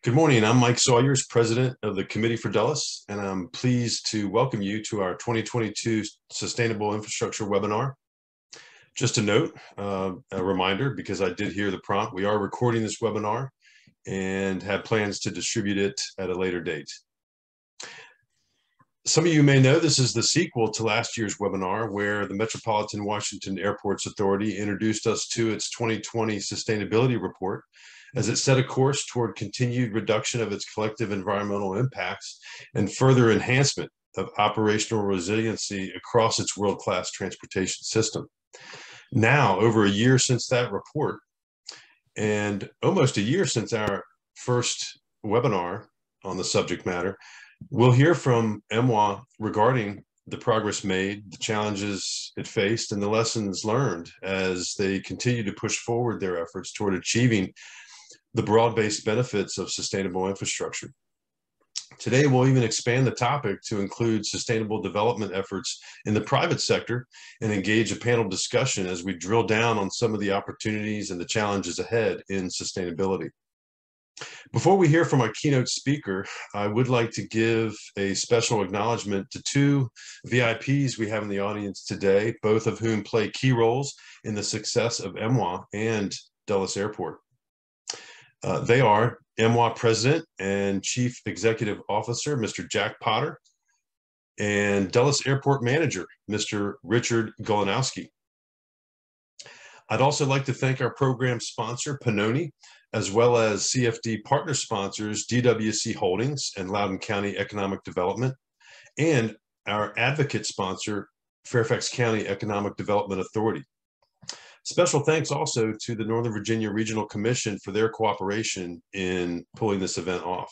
Good morning. I'm Mike Sawyers, president of the Committee for Dulles, and I'm pleased to welcome you to our 2022 Sustainable Infrastructure webinar. Just a note, a reminder, because I did hear the prompt, we are recording this webinar and have plans to distribute it at a later date. Some of you may know this is the sequel to last year's webinar, where the Metropolitan Washington Airports Authority introduced us to its 2020 sustainability report, as it set a course toward continued reduction of its collective environmental impacts and further enhancement of operational resiliency across its world-class transportation system. Now, over a year since that report, and almost a year since our first webinar on the subject matter, we'll hear from MWA regarding the progress made, the challenges it faced, and the lessons learned as they continue to push forward their efforts toward achieving the broad-based benefits of sustainable infrastructure. Today, we'll even expand the topic to include sustainable development efforts in the private sector and engage a panel discussion as we drill down on some of the opportunities and the challenges ahead in sustainability. Before we hear from our keynote speaker, I would like to give a special acknowledgement to two VIPs we have in the audience today, both of whom play key roles in the success of MWA and Dulles Airport. They are MWA President and Chief Executive Officer, Mr. Jack Potter, and Dulles Airport Manager, Mr. Richard Golanowski. I'd also like to thank our program sponsor, Pannoni, as well as CFD partner sponsors, DWC Holdings and Loudoun County Economic Development, and our advocate sponsor, Fairfax County Economic Development Authority. Special thanks also to the Northern Virginia Regional Commission for their cooperation in pulling this event off.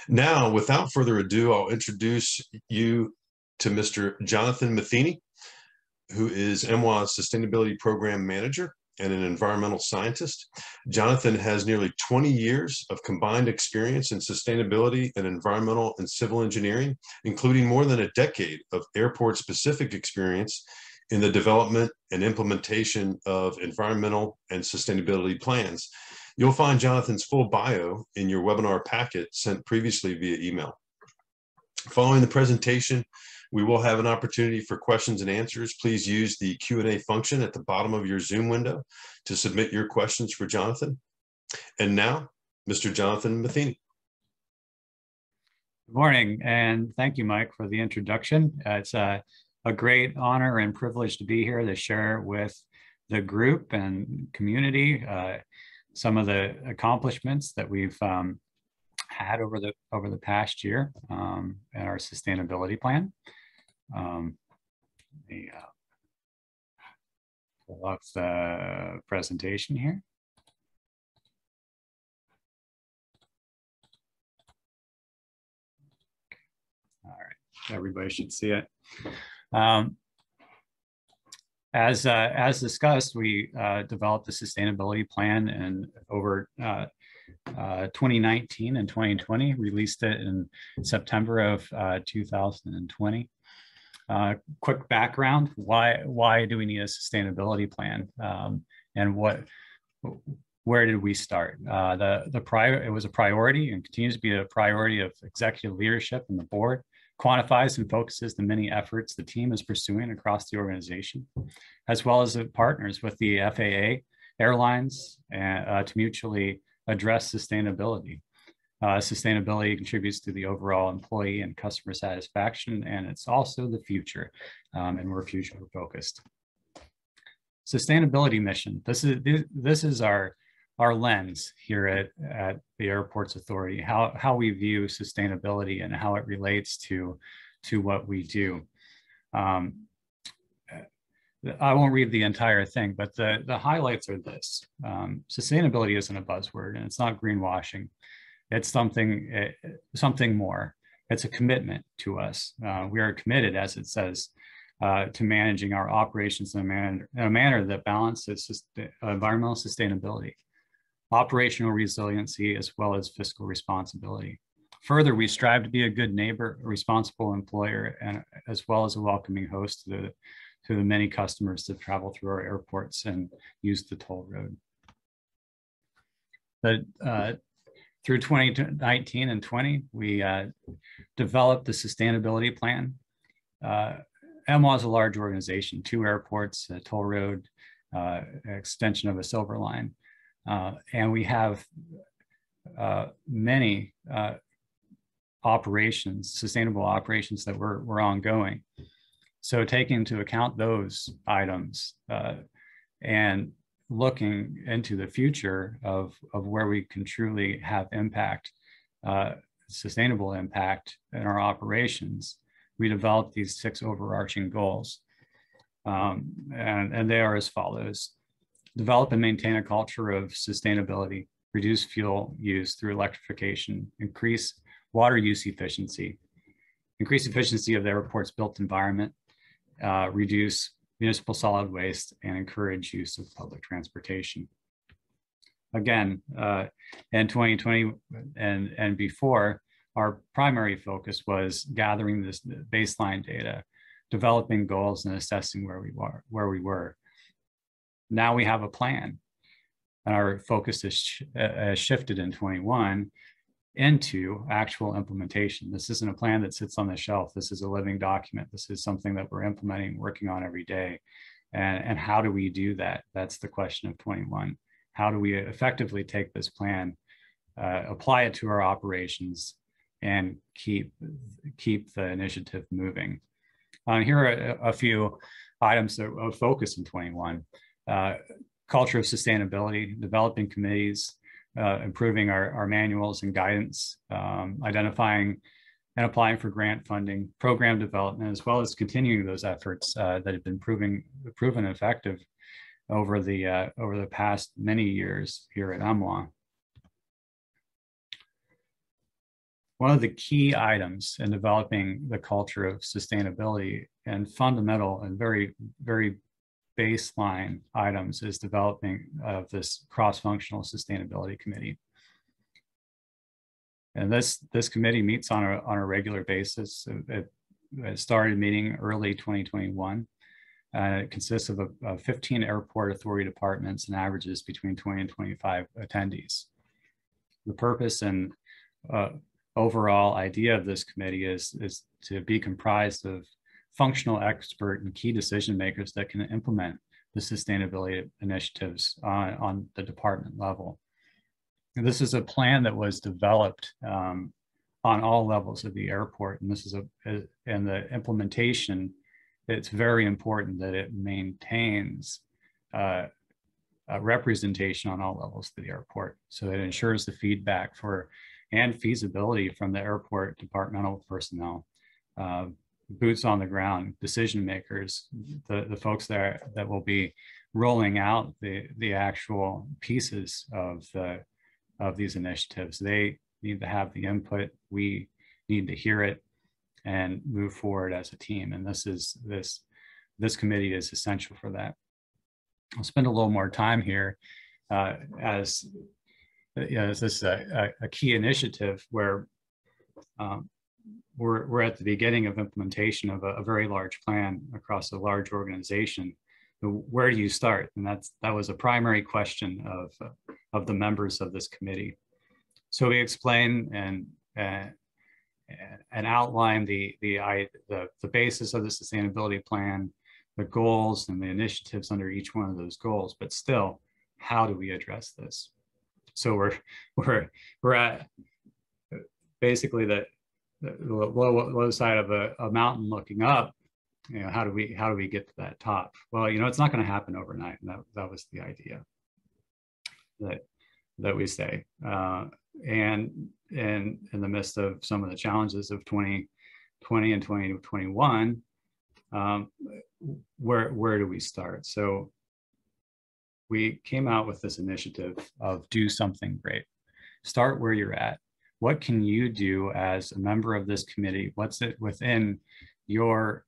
Now, without further ado, I'll introduce you to Mr. Jonathan Matheny, who is MWA's Sustainability Program Manager and an environmental scientist. Jonathan has nearly 20 years of combined experience in sustainability and environmental and civil engineering, including more than a decade of airport-specific experience in the development and implementation of environmental and sustainability plans. You'll find Jonathan's full bio in your webinar packet sent previously via email. Following the presentation, we will have an opportunity for questions and answers. Please use the Q&A function at the bottom of your Zoom window to submit your questions for Jonathan. And now, Mr. Jonathan Matheny. Good morning, and thank you, Mike, for the introduction. It's a great honor and privilege to be here to share with the group and community some of the accomplishments that we've had over the past year in our sustainability plan. Pull up the presentation here. All right, everybody should see it. As discussed, we developed a sustainability plan and over 2019 and 2020, released it in September of 2020. Quick background, why do we need a sustainability plan, and where did we start? It was a priority and continues to be a priority of executive leadership and the board. Quantifies and focuses the many efforts the team is pursuing across the organization, as well as the partners with the FAA, airlines, to mutually address sustainability. Sustainability contributes to the overall employee and customer satisfaction, and it's also the future, and we're future focused. Sustainability mission. This is our lens here at the Airports Authority, how we view sustainability and how it relates to what we do. I won't read the entire thing, but the highlights are this. Sustainability isn't a buzzword, and it's not greenwashing. It's something more. It's a commitment to us. We are committed, as it says, to managing our operations in a manner that balances environmental sustainability, operational resiliency, as well as fiscal responsibility. Further, we strive to be a good neighbor, a responsible employer, and as well as a welcoming host to the many customers that travel through our airports and use the toll road. Through 2019 and 20, we developed the sustainability plan. MWA is a large organization, 2 airports, a toll road, extension of a silver line. And we have many operations, sustainable operations that were ongoing. So taking into account those items and looking into the future of where we can truly have impact, sustainable impact in our operations, we developed these 6 overarching goals. And they are as follows: develop and maintain a culture of sustainability, reduce fuel use through electrification, increase water use efficiency, increase efficiency of the airport's built environment, reduce municipal solid waste, and encourage use of public transportation. Again, in 2020 and before, our primary focus was gathering this baseline data, developing goals, and assessing where we were. Now we have a plan, and our focus has shifted in 21 into actual implementation. This isn't a plan that sits on the shelf. This is a living document. This is something that we're implementing, working on every day. And how do we do that? That's the question of 21. How do we effectively take this plan, apply it to our operations, and keep the initiative moving? Here are a few items that of focus in 21. Culture of sustainability, developing committees, improving our manuals and guidance, identifying and applying for grant funding, program development, as well as continuing those efforts that have been proven effective over the past many years here at MWA. One of the key items in developing the culture of sustainability and fundamental and very, very baseline items is developing of this cross-functional sustainability committee. And this committee meets on a regular basis. It started meeting early 2021. It consists of 15 airport authority departments and averages between 20 and 25 attendees. The purpose and overall idea of this committee is to be comprised of functional expert and key decision makers that can implement the sustainability initiatives on the department level. And this is a plan that was developed on all levels of the airport, and this is and the implementation. It's very important that it maintains a representation on all levels of the airport, so it ensures the feedback and feasibility from the airport departmental personnel, boots on the ground, decision makers, the folks there that will be rolling out the actual pieces of these initiatives. They need to have the input. We need to hear it and move forward as a team. And this committee is essential for that. I'll spend a little more time here as this is a key initiative where we're at the beginning of implementation of a very large plan across a large organization. Where do you start? And that was a primary question of the members of this committee. So we explain and outline the basis of the sustainability plan, the goals and the initiatives under each one of those goals. But still, how do we address this? So we're at basically the low side of a mountain looking up. You know, how do we get to that top? Well, you know, it's not going to happen overnight, and that was the idea that we say. And in the midst of some of the challenges of 2020 and 2021, where do we start? So we came out with this initiative of do something great. Start where you're at. What can you do as a member of this committee? What's it within your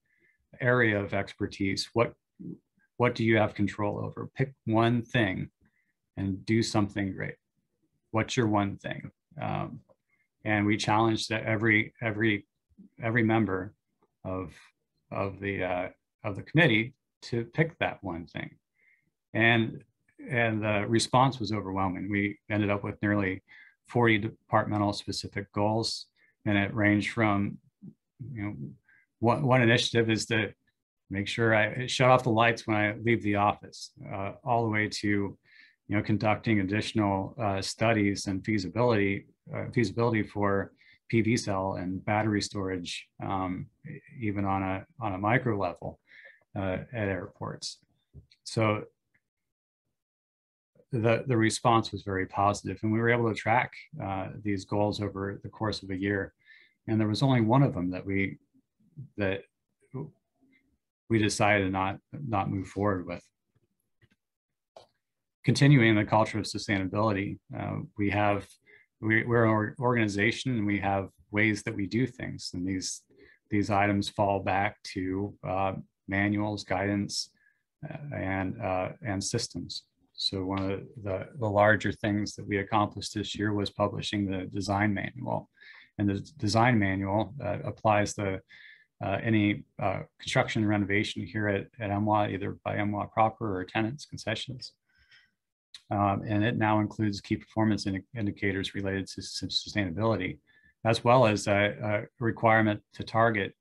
area of expertise? What do you have control over? Pick one thing and do something great. What's your one thing? And we challenged every member of the committee to pick that one thing, and the response was overwhelming. We ended up with nearly 40 departmental specific goals, and it ranged from, one initiative is to make sure I shut off the lights when I leave the office, all the way to, conducting additional studies and feasibility for PV cell and battery storage, even on a micro level at airports. So the response was very positive, and we were able to track these goals over the course of a year. And there was only one of them that we decided to not move forward with. Continuing the culture of sustainability, we're an organization, and we have ways that we do things, and these items fall back to manuals, guidance, and systems. So one of the larger things that we accomplished this year was publishing the design manual, and the design manual applies to any construction and renovation here at MWA, either by MWA proper or tenants, concessions. And it now includes key performance indicators related to sustainability, as well as a requirement to target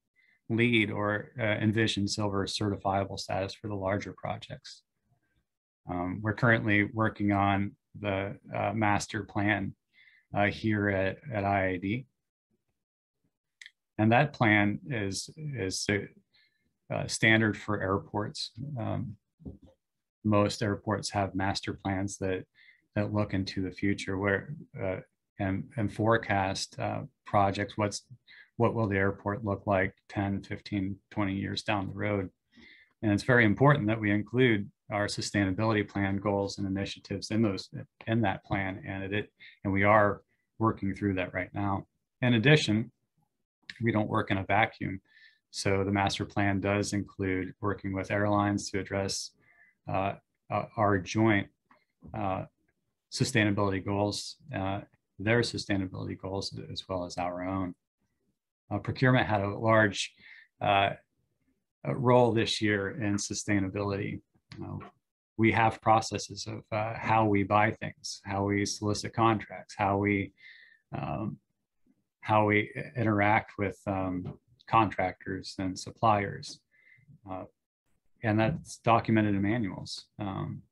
LEED or Envision Silver certifiable status for the larger projects. We're currently working on the master plan here at IID. And that plan is standard for airports. Most airports have master plans that look into the future where and forecast projects. What will the airport look like 10, 15, 20 years down the road? And it's very important that we include our sustainability plan goals and initiatives in that plan, and we are working through that right now. In addition, we don't work in a vacuum. So the master plan does include working with airlines to address our joint sustainability goals, their sustainability goals, as well as our own. Procurement had a large role this year in sustainability. We have processes of how we buy things, how we solicit contracts, how we interact with contractors and suppliers. And that's documented in manuals.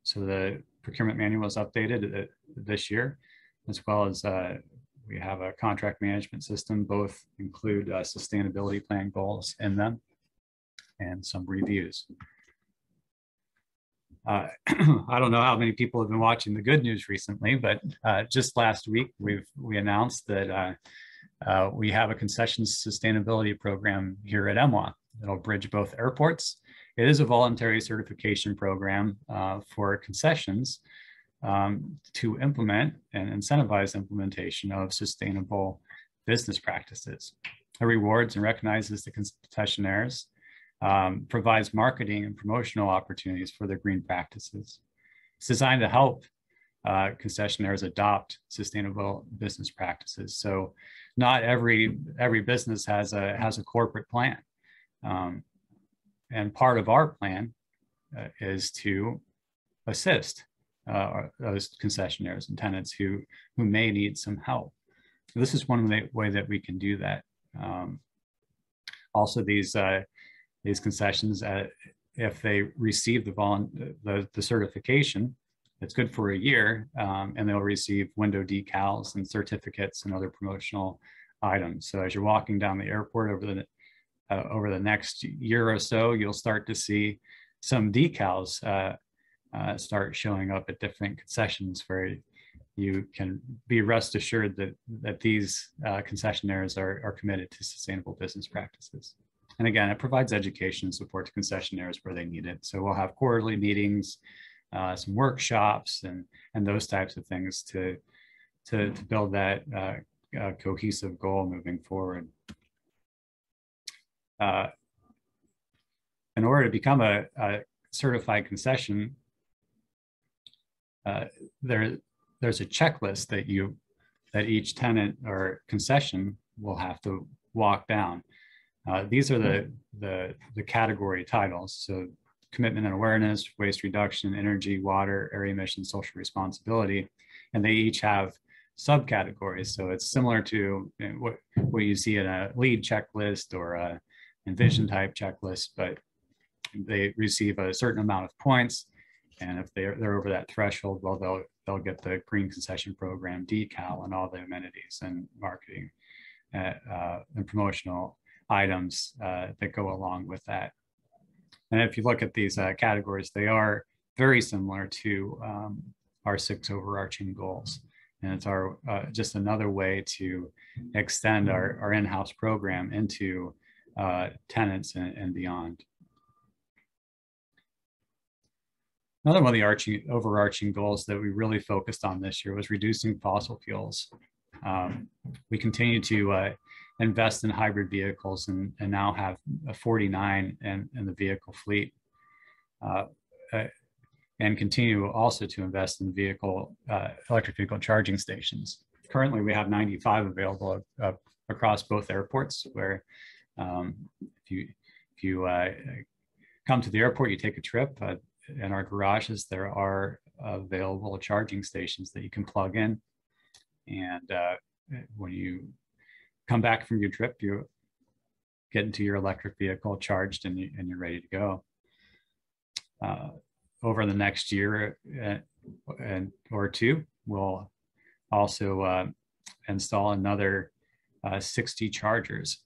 So the procurement manual is updated this year, as well as we have a contract management system. Both include sustainability plan goals in them and some reviews. I don't know how many people have been watching the good news recently, but just last week we announced that we have a concessions sustainability program here at MWA. It'll bridge both airports. It is a voluntary certification program for concessions to implement and incentivize implementation of sustainable business practices. It rewards and recognizes the concessionaires, provides marketing and promotional opportunities for their green practices. It's designed to help concessionaires adopt sustainable business practices. So not every business has a corporate plan. And part of our plan is to assist those concessionaires and tenants who may need some help. This is one way that we can do that. Also, these concessions, if they receive the certification, it's good for a year, and they'll receive window decals and certificates and other promotional items. So as you're walking down the airport over the next year or so, you'll start to see some decals start showing up at different concessions, where you can be rest assured that these concessionaires are committed to sustainable business practices. And again, it provides education and support to concessionaires where they need it. So we'll have quarterly meetings, some workshops, and those types of things to build that cohesive goal moving forward. In order to become a certified concession, there's a checklist that each tenant or concession will have to walk down. These are the category titles. So commitment and awareness, waste reduction, energy, water, area emissions, social responsibility, and they each have subcategories. So it's similar to what you see in a LEED checklist or a Envision type checklist, but they receive a certain amount of points. And if they're over that threshold, well, they'll get the green concession program decal and all the amenities and marketing and promotional items that go along with that. And if you look at these categories, they are very similar to our 6 overarching goals. And it's our just another way to extend our in-house program into tenants and beyond. Another one of the overarching goals that we really focused on this year was reducing fossil fuels. We continue to invest in hybrid vehicles and now have 49 in the vehicle fleet, and continue also to invest in electric vehicle charging stations. Currently, we have 95 available across both airports, where if you come to the airport, you take a trip. In our garages, there are available charging stations that you can plug in. And when you come back from your trip, you get into your electric vehicle charged and you're ready to go. Over the next year or two, we'll also install another 60 chargers,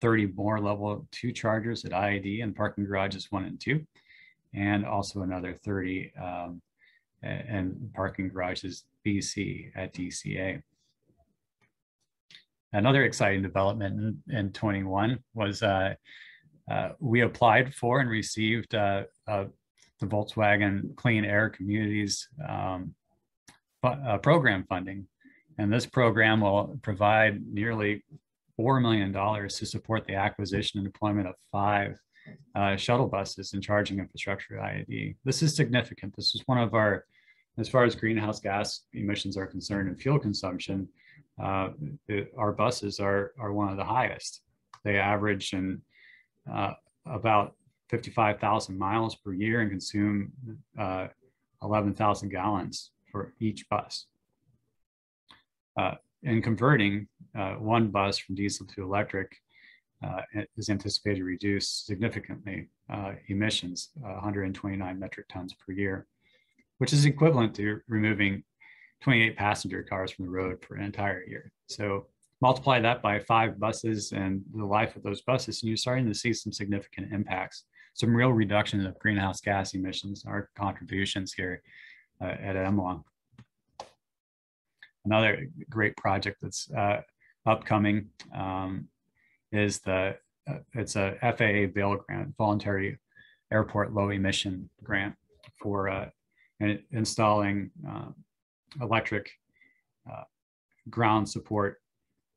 30 more level 2 chargers at IAD and parking garages 1 and 2. And also another 30 and parking garages BC at DCA. Another exciting development in 21 was we applied for and received the Volkswagen Clean Air Communities program funding. And this program will provide nearly $4 million to support the acquisition and deployment of 5 shuttle buses and charging infrastructure at IAD. This is significant. This is one of our, as far as greenhouse gas emissions are concerned and fuel consumption, our buses are one of the highest. They average in about 55,000 miles per year and consume 11,000 gallons for each bus. In converting one bus from diesel to electric, is anticipated to reduce significantly emissions, 129 metric tons per year, which is equivalent to removing 28 passenger cars from the road for an entire year. So multiply that by 5 buses and the life of those buses, and you're starting to see some significant impacts, some real reduction of greenhouse gas emissions, our contributions here at MWA. Another great project that's upcoming is it's a FAA VAIL grant, Voluntary Airport Low Emission Grant, for installing electric ground support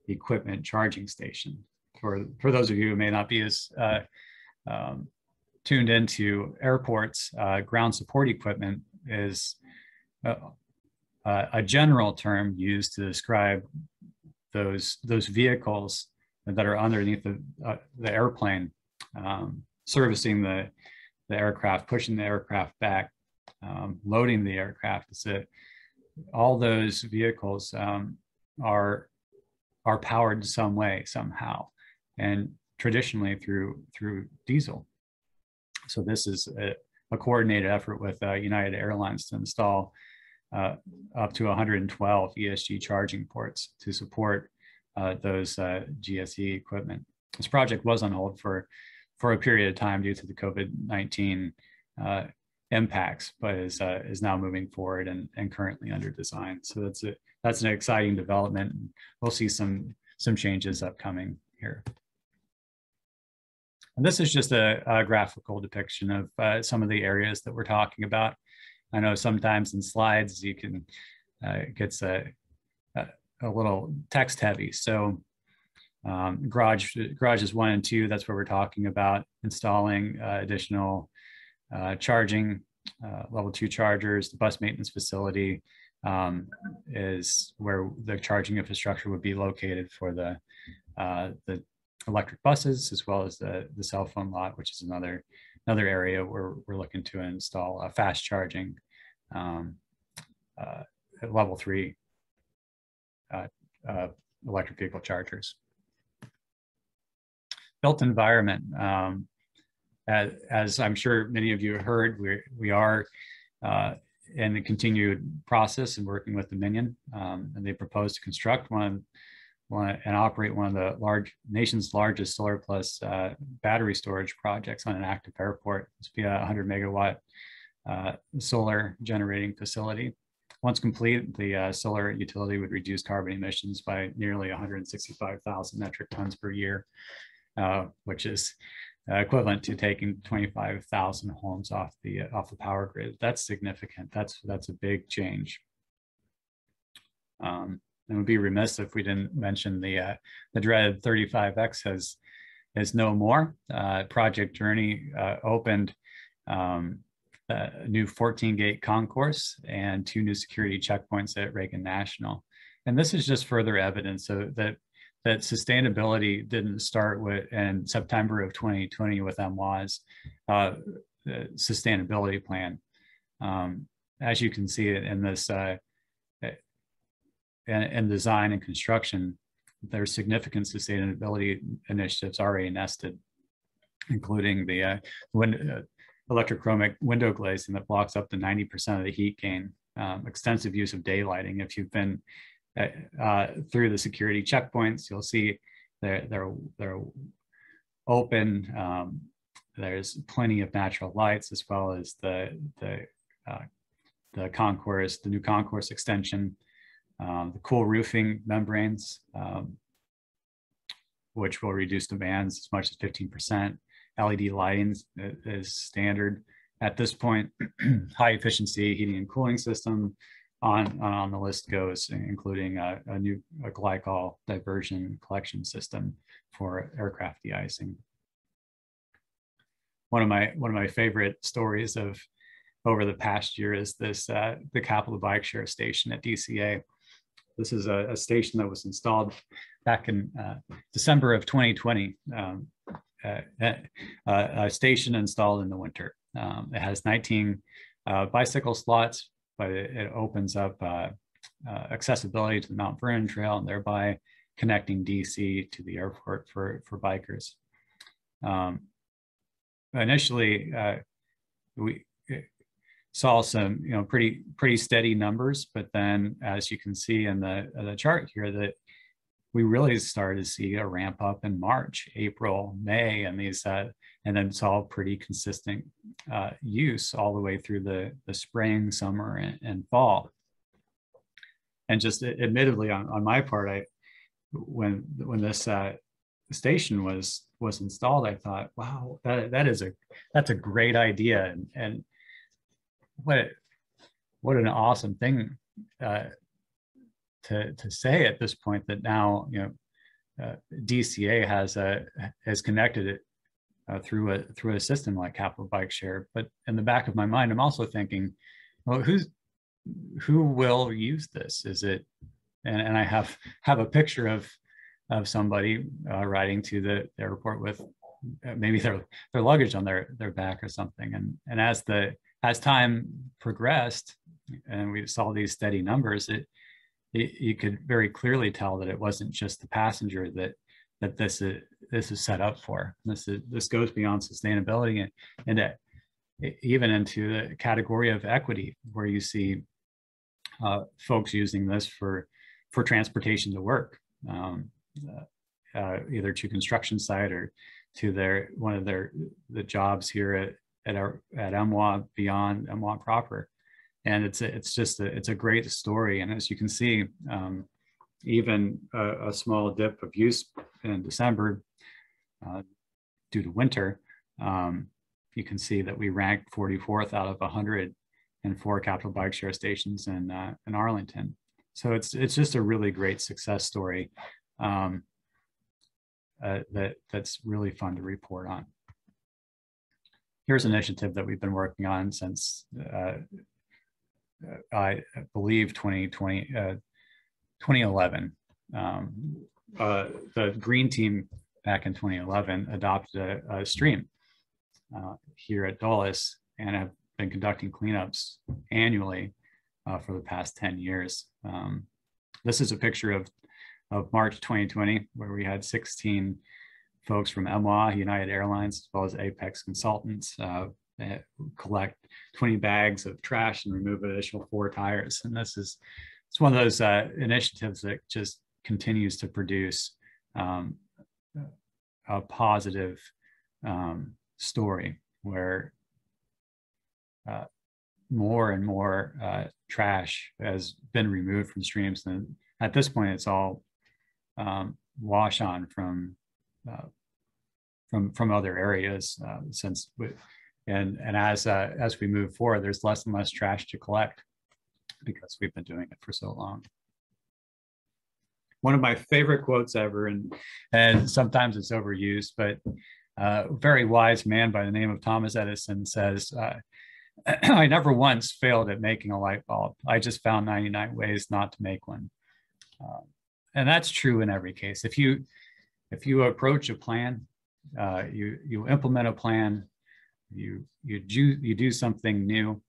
equipment charging station. For those of you who may not be as tuned into airports, ground support equipment is a general term used to describe those vehicles that are underneath the airplane, servicing the aircraft, pushing the aircraft back, loading the aircraft. All those vehicles are powered some way, somehow, and traditionally through diesel. So this is a coordinated effort with United Airlines to install up to 112 ESG charging ports to support those GSE equipment. This project was on hold for a period of time due to the COVID-19 impacts, but is now moving forward and currently under design. So that's an exciting development. We'll see some changes upcoming here. And this is just a graphical depiction of some of the areas that we're talking about. I know sometimes in slides you can it gets a little text heavy. So garages 1 and 2, that's where we're talking about installing additional charging, level 2 chargers. The bus maintenance facility is where the charging infrastructure would be located for the electric buses, as well as the cell phone lot, which is another area where we're looking to install fast charging at level 3 electric vehicle chargers. Built environment. As I'm sure many of you have heard, we are in the continued process and working with Dominion, and they propose to construct one and operate one of the nation's largest solar plus battery storage projects on an active airport. It's be a 100 megawatt solar generating facility. Once complete, the solar utility would reduce carbon emissions by nearly 165,000 metric tons per year, which is equivalent to taking 25,000 homes off the power grid. That's significant. That's a big change. It would be remiss if we didn't mention the dreaded 35X has no more. Project Journey opened a new 14-gate concourse and 2 new security checkpoints at Reagan National. And this is just further evidence of that sustainability didn't start in September of 2020 with MWA's sustainability plan. As you can see in this, in design and construction, there's significant sustainability initiatives already nested, including the electrochromic window glazing that blocks up to 90% of the heat gain, extensive use of daylighting. If you've been through the security checkpoints, you'll see they're open. There's plenty of natural lights, as well as the concourse, the new concourse extension, the cool roofing membranes, which will reduce demands as much as 15%. LED lighting is standard at this point. High efficiency heating and cooling system, on the list goes, including a new glycol diversion collection system for aircraft de-icing. One of my favorite stories of over the past year is this the Capital Bike Share station at DCA. This is a station that was installed back in December of 2020. A station installed in the winter. It has 19 bicycle slots, but it opens up accessibility to the Mount Vernon Trail, and thereby connecting DC to the airport for bikers. Initially, we saw some pretty steady numbers, but then, as you can see in the chart here, that we really started to see a ramp up in March, April, May, and these and then saw pretty consistent use all the way through the spring, summer, and fall. And just admittedly, on my part, when this station was installed, I thought, wow, that's a great idea, and what an awesome thing to say at this point, that now DCA has connected it through a system like Capital Bike Share. But in the back of my mind, I'm also thinking, well, who will use this? Is it, and I have a picture of somebody riding to the airport with maybe their luggage on their back or something. And as time progressed and we saw these steady numbers, you could very clearly tell that it wasn't just the passenger that this is set up for. This goes beyond sustainability and even into the category of equity, where you see folks using this for transportation to work, either to construction site or to the jobs here at MWA, beyond MWA proper. And it's a great story. And as you can see, even a small dip of use in December due to winter, you can see that we ranked 44th out of 104 Capital Bike Share stations in Arlington. So it's just a really great success story that's really fun to report on. Here's an initiative that we've been working on since I believe 2011. The Green Team back in 2011 adopted a stream here at Dulles, and have been conducting cleanups annually for the past 10 years. This is a picture of March 2020, where we had 16 folks from MWA, United Airlines, as well as Apex Consultants, collect 20 bags of trash and remove an additional 4 tires. And it's one of those initiatives that just continues to produce a positive story where more and more trash has been removed from streams. And at this point, it's all wash on from other areas and as we move forward, there's less and less trash to collect because we've been doing it for so long. One of my favorite quotes ever, and sometimes it's overused, but a very wise man by the name of Thomas Edison says, I never once failed at making a light bulb. I just found 99 ways not to make one. And that's true in every case. If you approach a plan, you implement a plan, you do something new,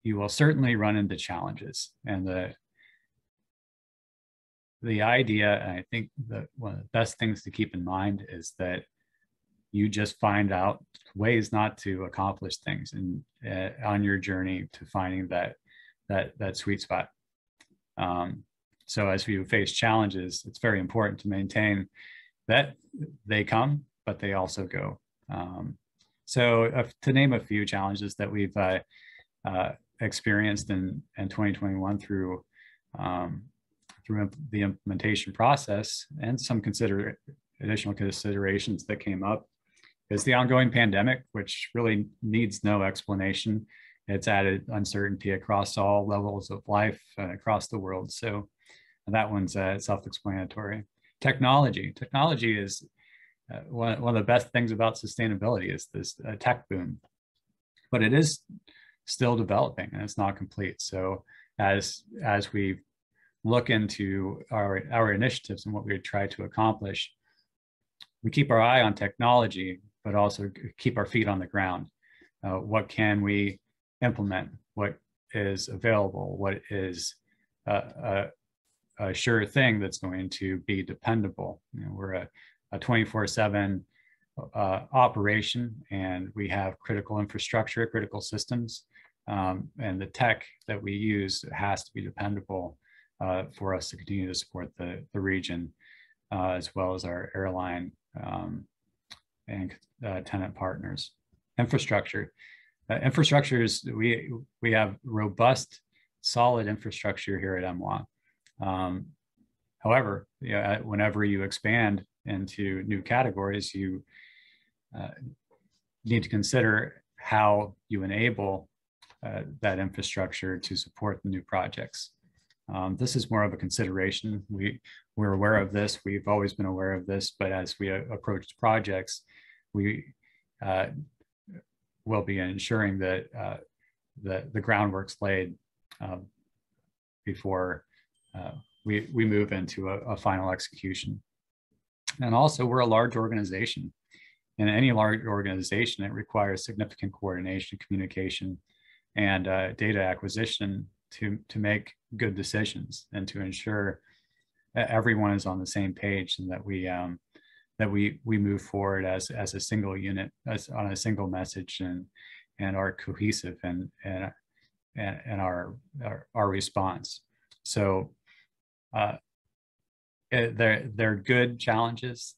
you will certainly run into challenges. And the idea, and I think that one of the best things to keep in mind is that you just find out ways not to accomplish things and on your journey to finding that sweet spot. So as we face challenges, it's very important to maintain that they come, but they also go. So to name a few challenges that we've experienced in 2021 through the implementation process, and some additional considerations that came up, is the ongoing pandemic, which really needs no explanation. It's added uncertainty across all levels of life across the world. So that one's self-explanatory. Technology is one of the best things about sustainability is this tech boom, but it is still developing and it's not complete. So as we look into our initiatives and what we try to accomplish, we keep our eye on technology, but also keep our feet on the ground. What can we implement? What is available? What is a sure thing that's going to be dependable? We're a 24/7 operation, and we have critical infrastructure, critical systems, and the tech that we use has to be dependable for us to continue to support the region, as well as our airline and tenant partners. Infrastructure is, we have robust, solid infrastructure here at MWA. However, whenever you expand into new categories, you need to consider how you enable that infrastructure to support the new projects. This is more of a consideration. We're aware of this. We've always been aware of this, but as we approach projects, we will be ensuring that the groundwork's laid before we move into a final execution. And also, we're a large organization. In any large organization, it requires significant coordination, communication, and data acquisition to make good decisions and to ensure that everyone is on the same page and that we move forward as a single unit, as on a single message, and are cohesive and our response. So they're good challenges,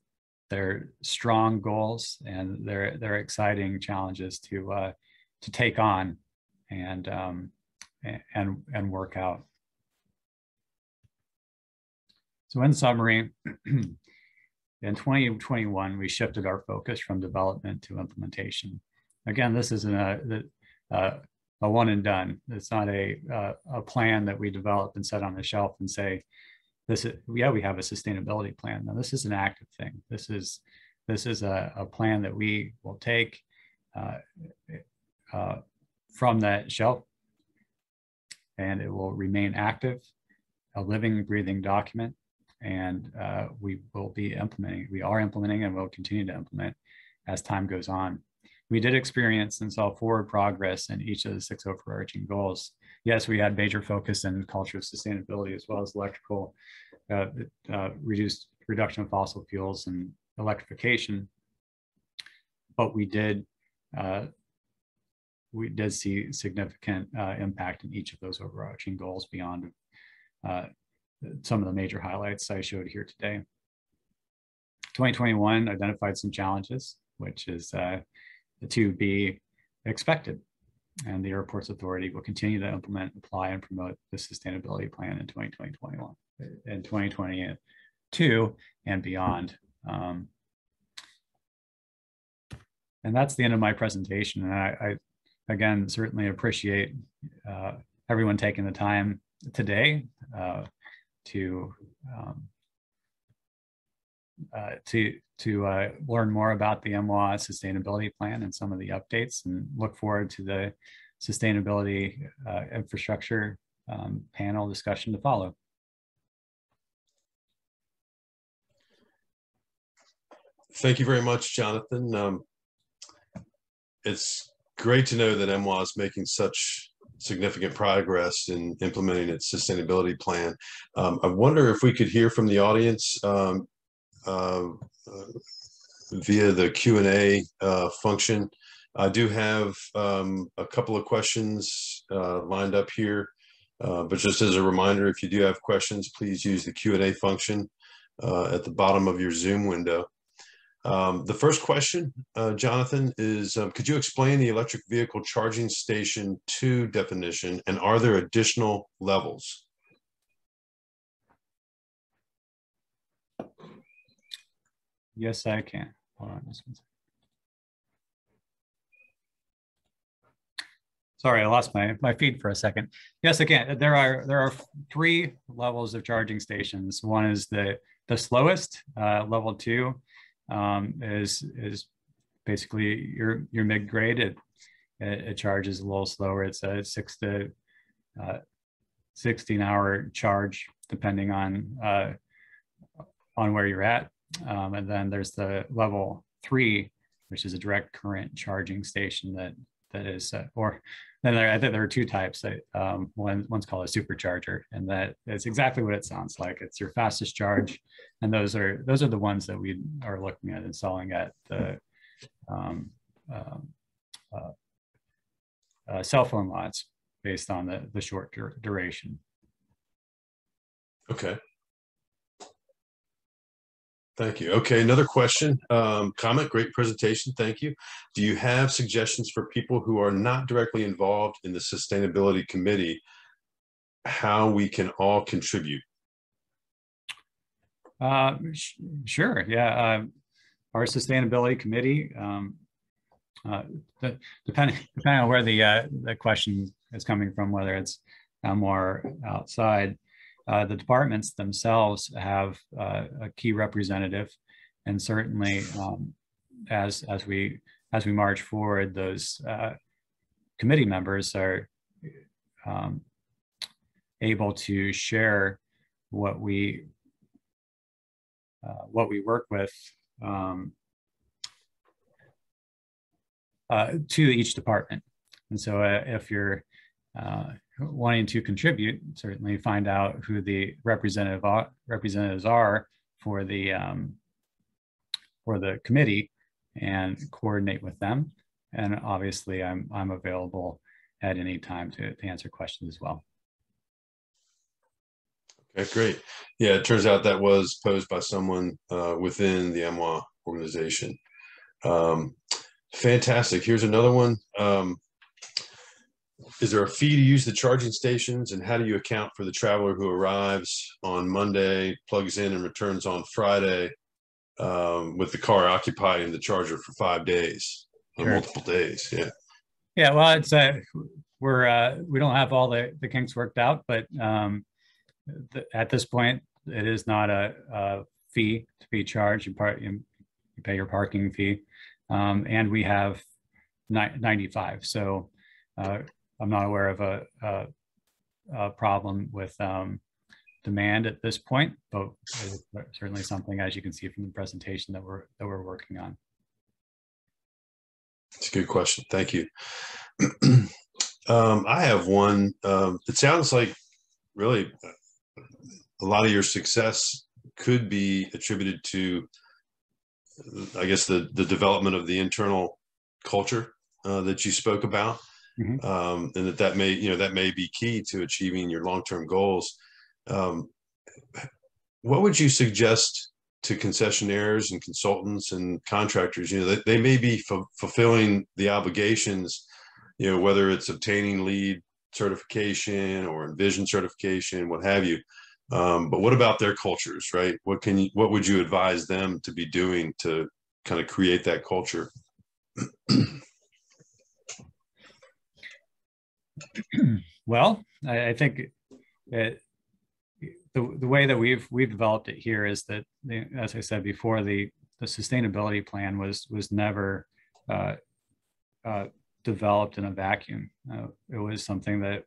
they're strong goals, and they're exciting challenges to take on and work out. So in summary, in 2021, we shifted our focus from development to implementation. Again, this isn't a one and done. It's not a plan that we develop and set on the shelf and say, we have a sustainability plan. Now, this is an active thing. This is a plan that we will take from that shelf, and it will remain active, a living, breathing document. And we will be implementing. We are implementing, and will continue to implement as time goes on. We did experience and saw forward progress in each of the 6 overarching goals yes, we had major focus in culture of sustainability as well as electrical, reduction of fossil fuels and electrification. But we did see significant impact in each of those overarching goals beyond some of the major highlights I showed here today. 2021 identified some challenges, which is to be expected. And the Airports Authority will continue to implement, apply, and promote the sustainability plan in 2021, in 2022 and beyond. And that's the end of my presentation. And I again, certainly appreciate everyone taking the time today to learn more about the MWA sustainability plan and some of the updates, and look forward to the sustainability infrastructure panel discussion to follow. Thank you very much, Jonathan. It's great to know that MWA is making such significant progress in implementing its sustainability plan. I wonder if we could hear from the audience via the Q&A function. I do have a couple of questions lined up here, but just as a reminder, if you do have questions, please use the Q&A function at the bottom of your Zoom window. The first question, Jonathan, is could you explain the electric vehicle charging station 2 definition, and are there additional levels? Yes, I can. Hold on just one second. Sorry, I lost my feed for a second. Yes, again, there are 3 levels of charging stations. One is the slowest, level 2. Is basically your mid-grade. It charges a little slower. It's a 6 to 16-hour charge, depending on where you're at. And then there's the level 3, which is a direct current charging station that is, I think there are 2 types. One's called a supercharger, and that is exactly what it sounds like. It's your fastest charge, and those are the ones that we are looking at installing at the cell phone lots based on the short duration. Okay. Thank you. Okay, another question, comment, great presentation, thank you. Do you have suggestions for people who are not directly involved in the sustainability committee, how we can all contribute? Sure, yeah. Our sustainability committee, depending on where the question is coming from, whether it's more outside, the departments themselves have a key representative, and certainly as we march forward, those committee members are able to share what we work with to each department. And so if you're wanting to contribute, certainly find out who the representatives are for the committee and coordinate with them. And obviously I'm available at any time to answer questions as well. Okay, great. Yeah, it turns out that was posed by someone within the MWA organization. Fantastic. Here's another one. Is there a fee to use the charging stations, and how do you account for the traveler who arrives on Monday, plugs in, and returns on Friday with the car occupied in the charger for 5 days, or multiple days? Yeah. Yeah. Well, it's we don't have all the kinks worked out, but at this point, it is not a fee to be charged. You pay your parking fee, and we have 95. So I'm not aware of a problem with demand at this point, but it's certainly something, as you can see from the presentation, that we're working on. It's a good question. Thank you. I have one. It sounds like really a lot of your success could be attributed to, I guess, the development of the internal culture that you spoke about, Mhm. and that may, that may be key to achieving your long-term goals. Um, what would you suggest to concessionaires and consultants and contractors? They may be fulfilling the obligations, whether it's obtaining lead certification or envision certification, what have you. But what about their cultures, right? What would you advise them to be doing to kind of create that culture? Well, I think it, the way that we've developed it here is that, as I said before, the sustainability plan was never uh, uh, developed in a vacuum. It was something that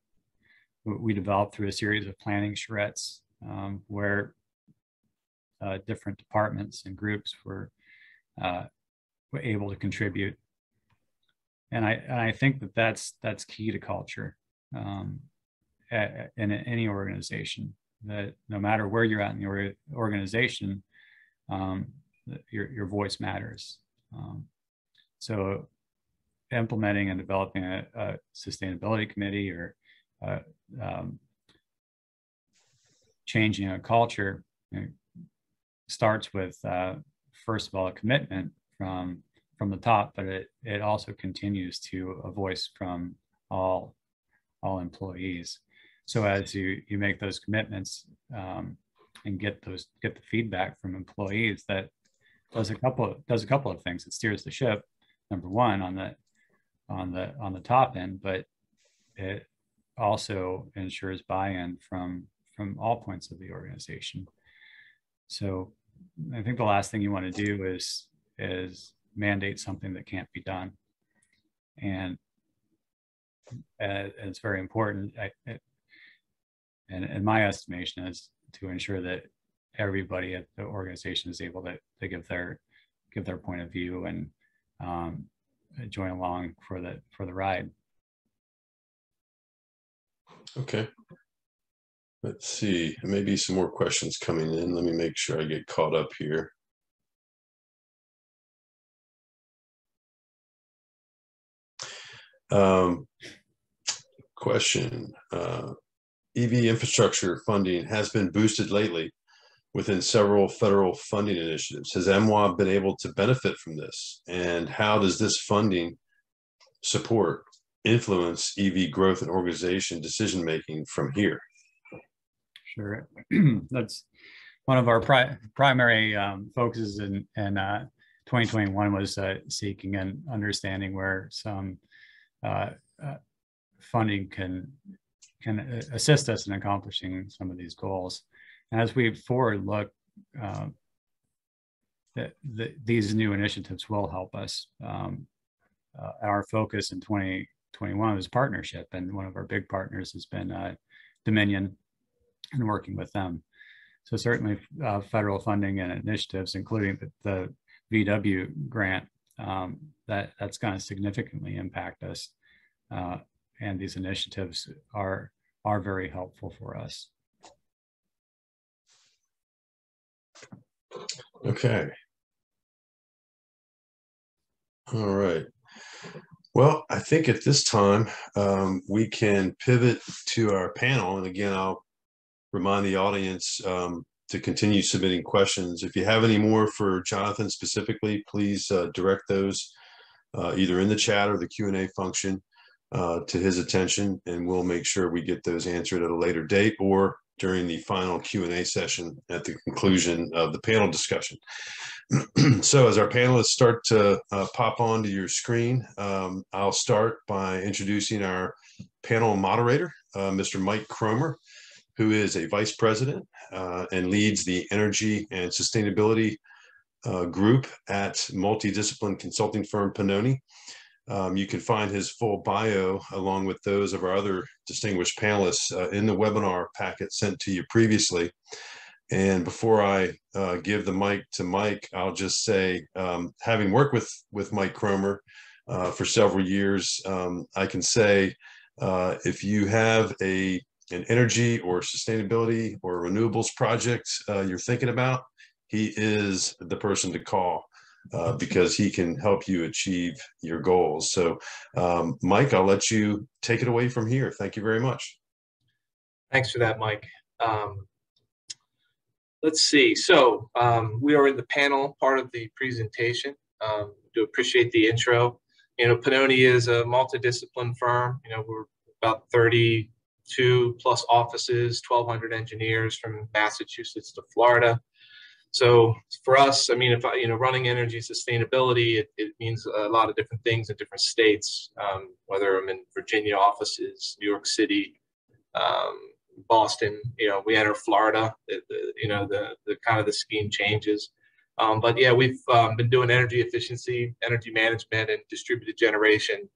we developed through a series of planning charrettes, where different departments and groups uh, were able to contribute. And I think that that's key to culture, in any organization. That no matter where you're at in the organization, um, your voice matters. So implementing and developing a sustainability committee, or uh, um, changing a culture, starts with, first of all, a commitment from the top, but it also continues to a voice from all employees. So as you make those commitments, and get the feedback from employees, that does a couple of things. It steers the ship, number one, on the top end, but it also ensures buy-in from all points of the organization. So I think the last thing you want to do is mandate something that can't be done, and it's very important. And in my estimation, is to ensure that everybody at the organization is able to give their point of view, and join along for the ride. Okay. Let's see. Maybe some more questions coming in. Let me make sure I get caught up here. Question. EV infrastructure funding has been boosted lately within several federal funding initiatives. Has MWA been able to benefit from this? And how does this funding support influence EV growth and organization decision-making from here? Sure. That's one of our primary focuses in 2021, was seeking and understanding where some uh, uh, funding can assist us in accomplishing some of these goals. And as we forward look, these new initiatives will help us. Our focus in 2021 was partnership, and one of our big partners has been Dominion, and working with them. So certainly federal funding and initiatives, including the VW grant, that's going to significantly impact us. And these initiatives are very helpful for us. Okay. All right. Well, I think at this time we can pivot to our panel. And again, I'll remind the audience to continue submitting questions. If you have any more for Jonathan specifically, please direct those either in the chat or the Q&A function to his attention, and we'll make sure we get those answered at a later date or during the final Q&A session at the conclusion of the panel discussion. So as our panelists start to pop onto your screen, I'll start by introducing our panel moderator, Mr. Mike Cromer, who is a vice president and leads the energy and sustainability group at multidiscipline consulting firm Pannoni. You can find his full bio along with those of our other distinguished panelists in the webinar packet sent to you previously. And before I give the mic to Mike, I'll just say, having worked with Mike Cromer for several years, I can say If you have an energy or sustainability or renewables project you're thinking about, he is the person to call because he can help you achieve your goals. So, Mike, I'll let you take it away from here. Thank you very much. Thanks for that, Mike. Let's see. So we are in the panel part of the presentation. Do appreciate the intro. Pannoni is a multidiscipline firm. We're about 32 plus offices, 1,200 engineers from Massachusetts to Florida. So for us, if running energy sustainability, it means a lot of different things in different states, whether I'm in Virginia offices, New York City, Boston, we enter Florida, the kind of the scheme changes. But yeah, we've been doing energy efficiency, energy management, and distributed generation,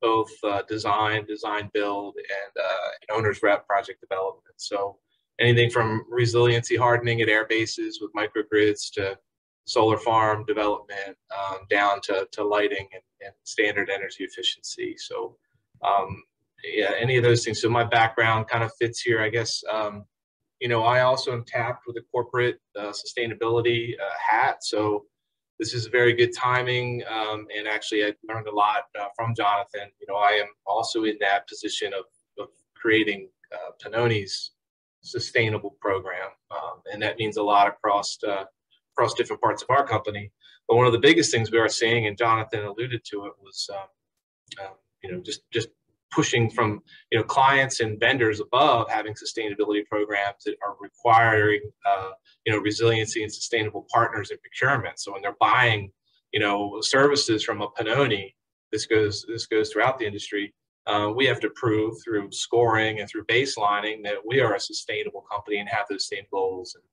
both design build, and owner's rep project development. So anything from resiliency hardening at air bases with microgrids to solar farm development, down to lighting and standard energy efficiency. So yeah, any of those things. So my background kind of fits here, I guess. I also am tapped with a corporate sustainability hat. So this is very good timing. And actually, I learned a lot from Jonathan. I am also in that position of creating Pannoni's sustainable program. And that means a lot across different parts of our company. But one of the biggest things we are seeing, and Jonathan alluded to it, was just pushing from clients and vendors above having sustainability programs that are requiring resiliency and sustainable partners in procurement. So when they're buying services from a Pannoni, this goes throughout the industry. We have to prove through scoring and through baselining that we are a sustainable company and have those same goals. And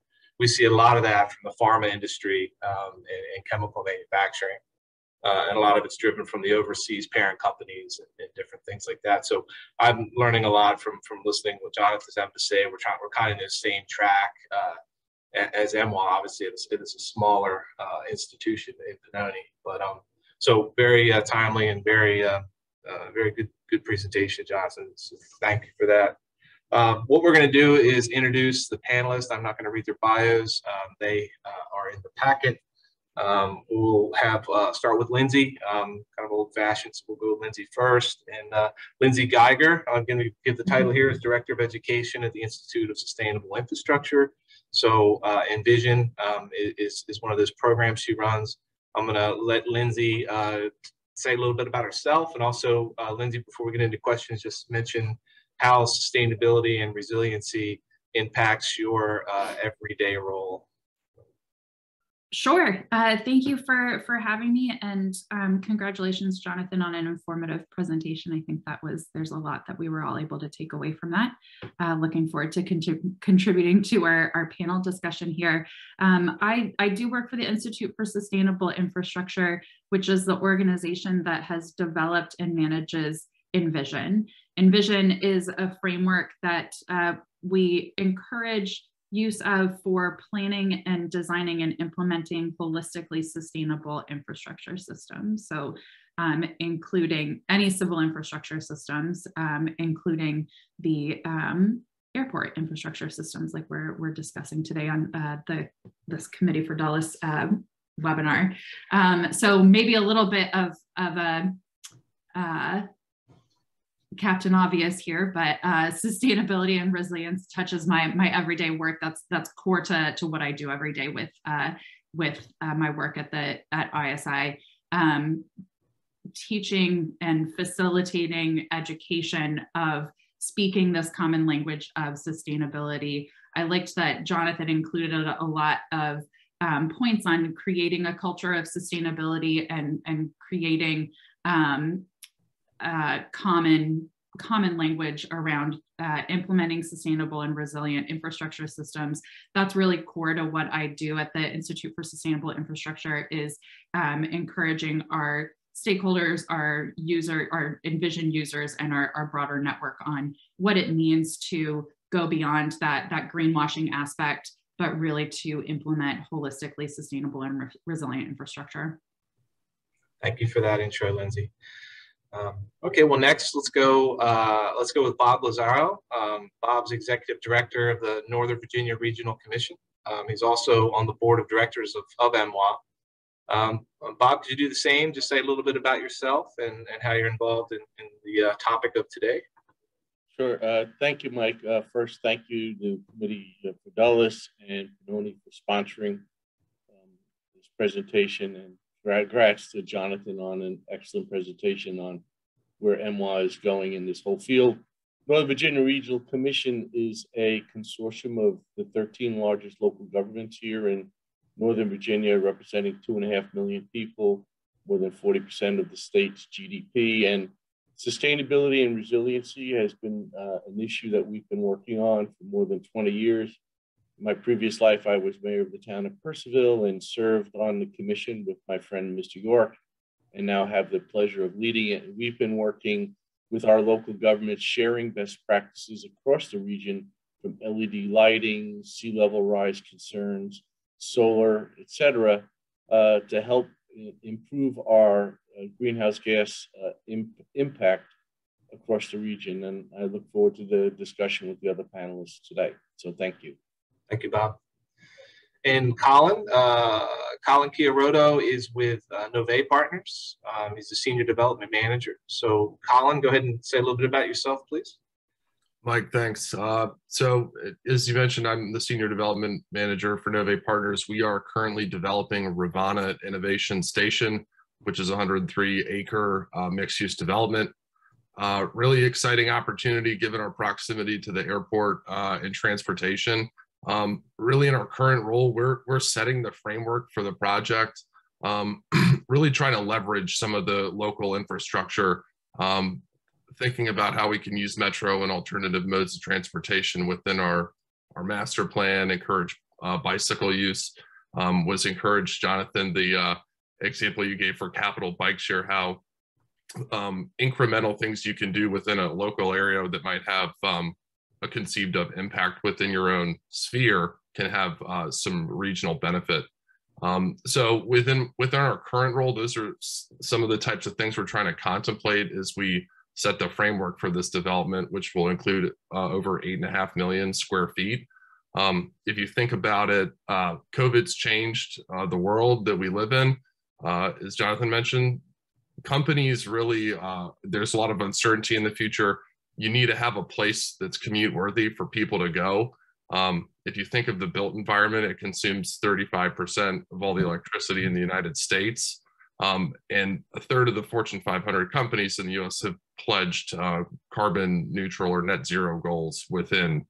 we see a lot of that from the pharma industry and chemical manufacturing. And a lot of it's driven from the overseas parent companies and different things like that. So I'm learning a lot from listening what Jonathan's having to say. We're kind of in the same track as MWA. Obviously, it is a smaller institution in Pannoni, but so very timely and very good presentation, Jonathan. So thank you for that. What we're going to do is introduce the panelists. I'm not going to read their bios. They are in the packet. We'll have start with Lindsay, kind of old-fashioned, so we'll go with Lindsay first. And Lindsay Geiger, I'm going to give the title here, as Director of Education at the Institute of Sustainable Infrastructure. So Envision is one of those programs she runs. I'm going to let Lindsay say a little bit about herself, and also Lindsay, before we get into questions, just mention how sustainability and resiliency impacts your everyday role. Sure. Thank you for having me, and congratulations, Jonathan, on an informative presentation. I think there's a lot that we were all able to take away from that. Looking forward to contributing to our panel discussion here. I do work for the Institute for Sustainable Infrastructure, which is the organization that has developed and manages Envision. Envision is a framework that we encourage use of for planning and designing and implementing holistically sustainable infrastructure systems. So including any civil infrastructure systems, including the airport infrastructure systems like we're discussing today on this Committee for Dulles webinar. So maybe a little bit of a Captain Obvious here, but sustainability and resilience touches my everyday work. That's core to what I do every day with my work at ISI, teaching and facilitating education of speaking this common language of sustainability. I liked that Jonathan included a lot of points on creating a culture of sustainability and creating common language around implementing sustainable and resilient infrastructure systems. That's really core to what I do at the Institute for Sustainable Infrastructure, is encouraging our stakeholders, our Envision users, and our broader network on what it means to go beyond that greenwashing aspect, but really to implement holistically sustainable and resilient infrastructure. Thank you for that intro, Lindsay. Okay, well, next let's go with Bob Lazaro. Bob's Executive Director of the Northern Virginia Regional Commission. He's also on the Board of Directors of MWA. Bob, could you do the same? Just say a little bit about yourself and how you're involved in the topic of today. Sure. Thank you, Mike. First, thank you to Committee for Dulles and Pinoni for sponsoring this presentation, and congrats to Jonathan on an excellent presentation on where MWA is going in this whole field. Northern Virginia Regional Commission is a consortium of the 13 largest local governments here in Northern Virginia, representing 2.5 million people, more than 40% of the state's GDP. And sustainability and resiliency has been an issue that we've been working on for more than 20 years. In my previous life, I was mayor of the town of Percival and served on the commission with my friend, Mr. York, and now have the pleasure of leading it. We've been working with our local governments, sharing best practices across the region, from LED lighting, sea level rise concerns, solar, et cetera, to help improve our greenhouse gas impact across the region. And I look forward to the discussion with the other panelists today. So thank you. Thank you, Bob. And Colin Chiaroto is with Nove Partners. He's the Senior Development Manager. So Colin, go ahead and say a little bit about yourself, please. Mike, thanks. So as you mentioned, I'm the Senior Development Manager for Nove Partners. We are currently developing Rivanna Innovation Station, which is a 103-acre mixed-use development. Really exciting opportunity given our proximity to the airport and transportation. Really in our current role, we're setting the framework for the project, really trying to leverage some of the local infrastructure, thinking about how we can use metro and alternative modes of transportation within our master plan, encourage bicycle use, was encouraged, Jonathan, the example you gave for Capital Bike Share, how incremental things you can do within a local area that might have a conceived of impact within your own sphere can have some regional benefit. So within our current role, those are some of the types of things we're trying to contemplate as we set the framework for this development, which will include over 8.5 million square feet. If you think about it, COVID's changed the world that we live in. As Jonathan mentioned, companies really, there's a lot of uncertainty in the future. You need to have a place that's commute worthy for people to go. If you think of the built environment, it consumes 35% of all the electricity in the United States. And a third of the Fortune 500 companies in the US have pledged carbon neutral or net zero goals within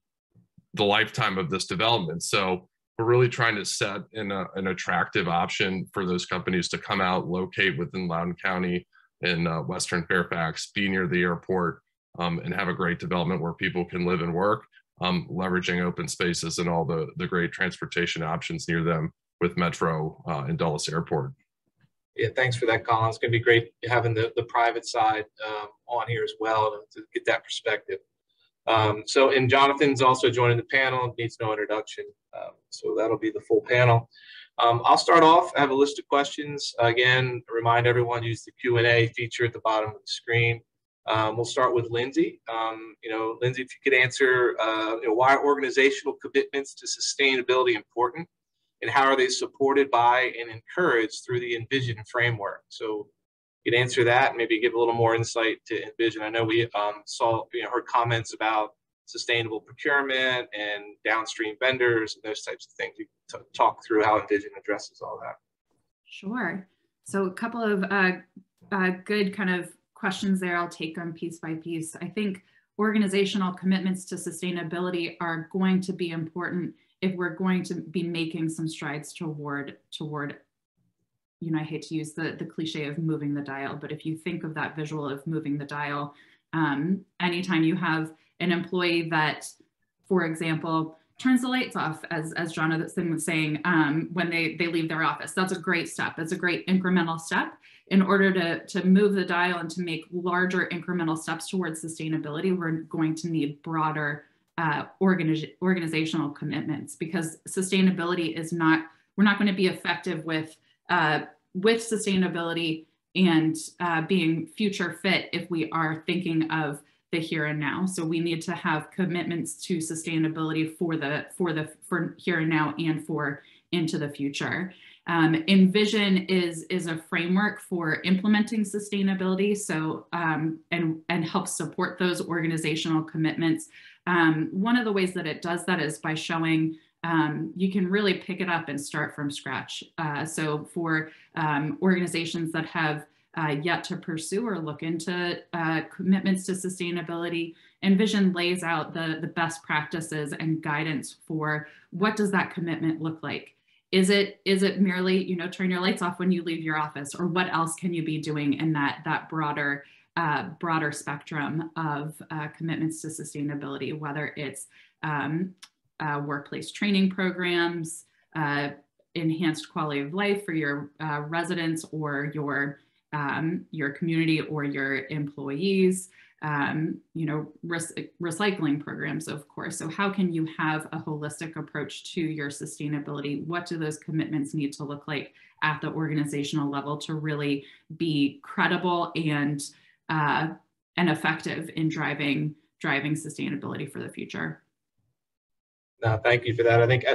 the lifetime of this development. So we're really trying to set an attractive option for those companies to come out, locate within Loudoun County in Western Fairfax, be near the airport, and have a great development where people can live and work, leveraging open spaces and all the great transportation options near them with Metro and Dulles Airport. Yeah, thanks for that, Colin. It's going to be great having the private side on here as well to get that perspective. And Jonathan's also joining the panel, needs no introduction. So that'll be the full panel. I'll start off. I have a list of questions. Again, remind everyone, use the Q&A feature at the bottom of the screen. We'll start with Lindsay. Lindsay, if you could answer, why are organizational commitments to sustainability important, and how are they supported by and encouraged through the Envision framework? So you could answer that and maybe give a little more insight to Envision. I know we heard comments about sustainable procurement and downstream vendors and those types of things. You can talk through how Envision addresses all that. Sure. So a couple of good kind of questions there. I'll take them piece by piece. I think organizational commitments to sustainability are going to be important if we're going to be making some strides toward, I hate to use the cliche of moving the dial, but if you think of that visual of moving the dial, anytime you have an employee that, for example, turns the lights off, as Jonathan was saying, when they leave their office, that's a great step. That's a great incremental step. In order to move the dial and to make larger incremental steps towards sustainability, we're going to need broader organizational commitments, because sustainability is not, we're not going to be effective with sustainability and being future fit if we are thinking of the here and now. So we need to have commitments to sustainability for here and now and for into the future. Envision is a framework for implementing sustainability, so and helps support those organizational commitments. One of the ways that it does that is by showing you can really pick it up and start from scratch. So for organizations that have yet to pursue or look into commitments to sustainability, Envision lays out the best practices and guidance for what does that commitment look like. Is it merely, you know, turn your lights off when you leave your office, or what else can you be doing in that broader spectrum of commitments to sustainability, whether it's workplace training programs, enhanced quality of life for your residents or your community or your employees, you know, recycling programs, of course. So how can you have a holistic approach to your sustainability? What do those commitments need to look like at the organizational level to really be credible and effective in driving sustainability for the future? No, thank you for that. I think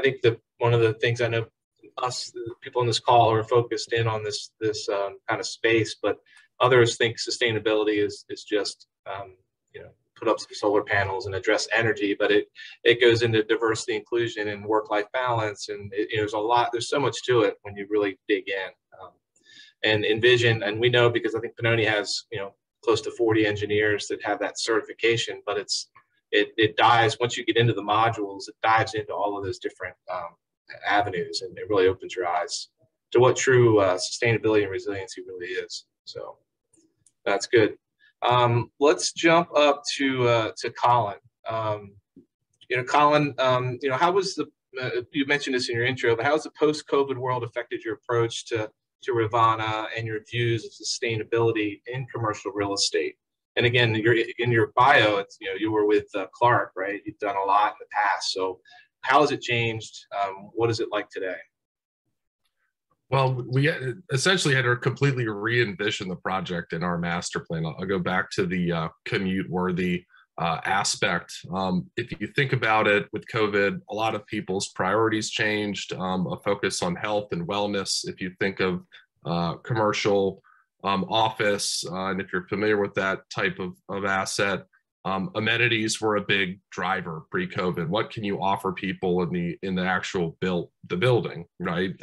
one of the things I know us, the people on this call, are focused in on this kind of space, but others think sustainability is just you know, put up some solar panels and address energy, but it goes into diversity, inclusion, and work-life balance, and there's so much to it when you really dig in. And Envision, and we know because I think Pannoni has, you know, close to 40 engineers that have that certification, but it dives, once you get into the modules, it dives into all of those different avenues, and it really opens your eyes to what true sustainability and resiliency really is. So that's good. Let's jump up to Colin. You know, Colin, you know, how was you mentioned this in your intro, but how has the post-COVID world affected your approach to Rivanna and your views of sustainability in commercial real estate? And again, in your bio, it's, you know, you were with Clark, right? You've done a lot in the past. So how has it changed? What is it like today? Well, we essentially had to completely re-envision the project in our master plan. I'll go back to the commute-worthy aspect. If you think about it, with COVID, a lot of people's priorities changed, a focus on health and wellness. If you think of commercial office, and if you're familiar with that type of asset, amenities were a big driver pre-COVID. What can you offer people in the actual building, right?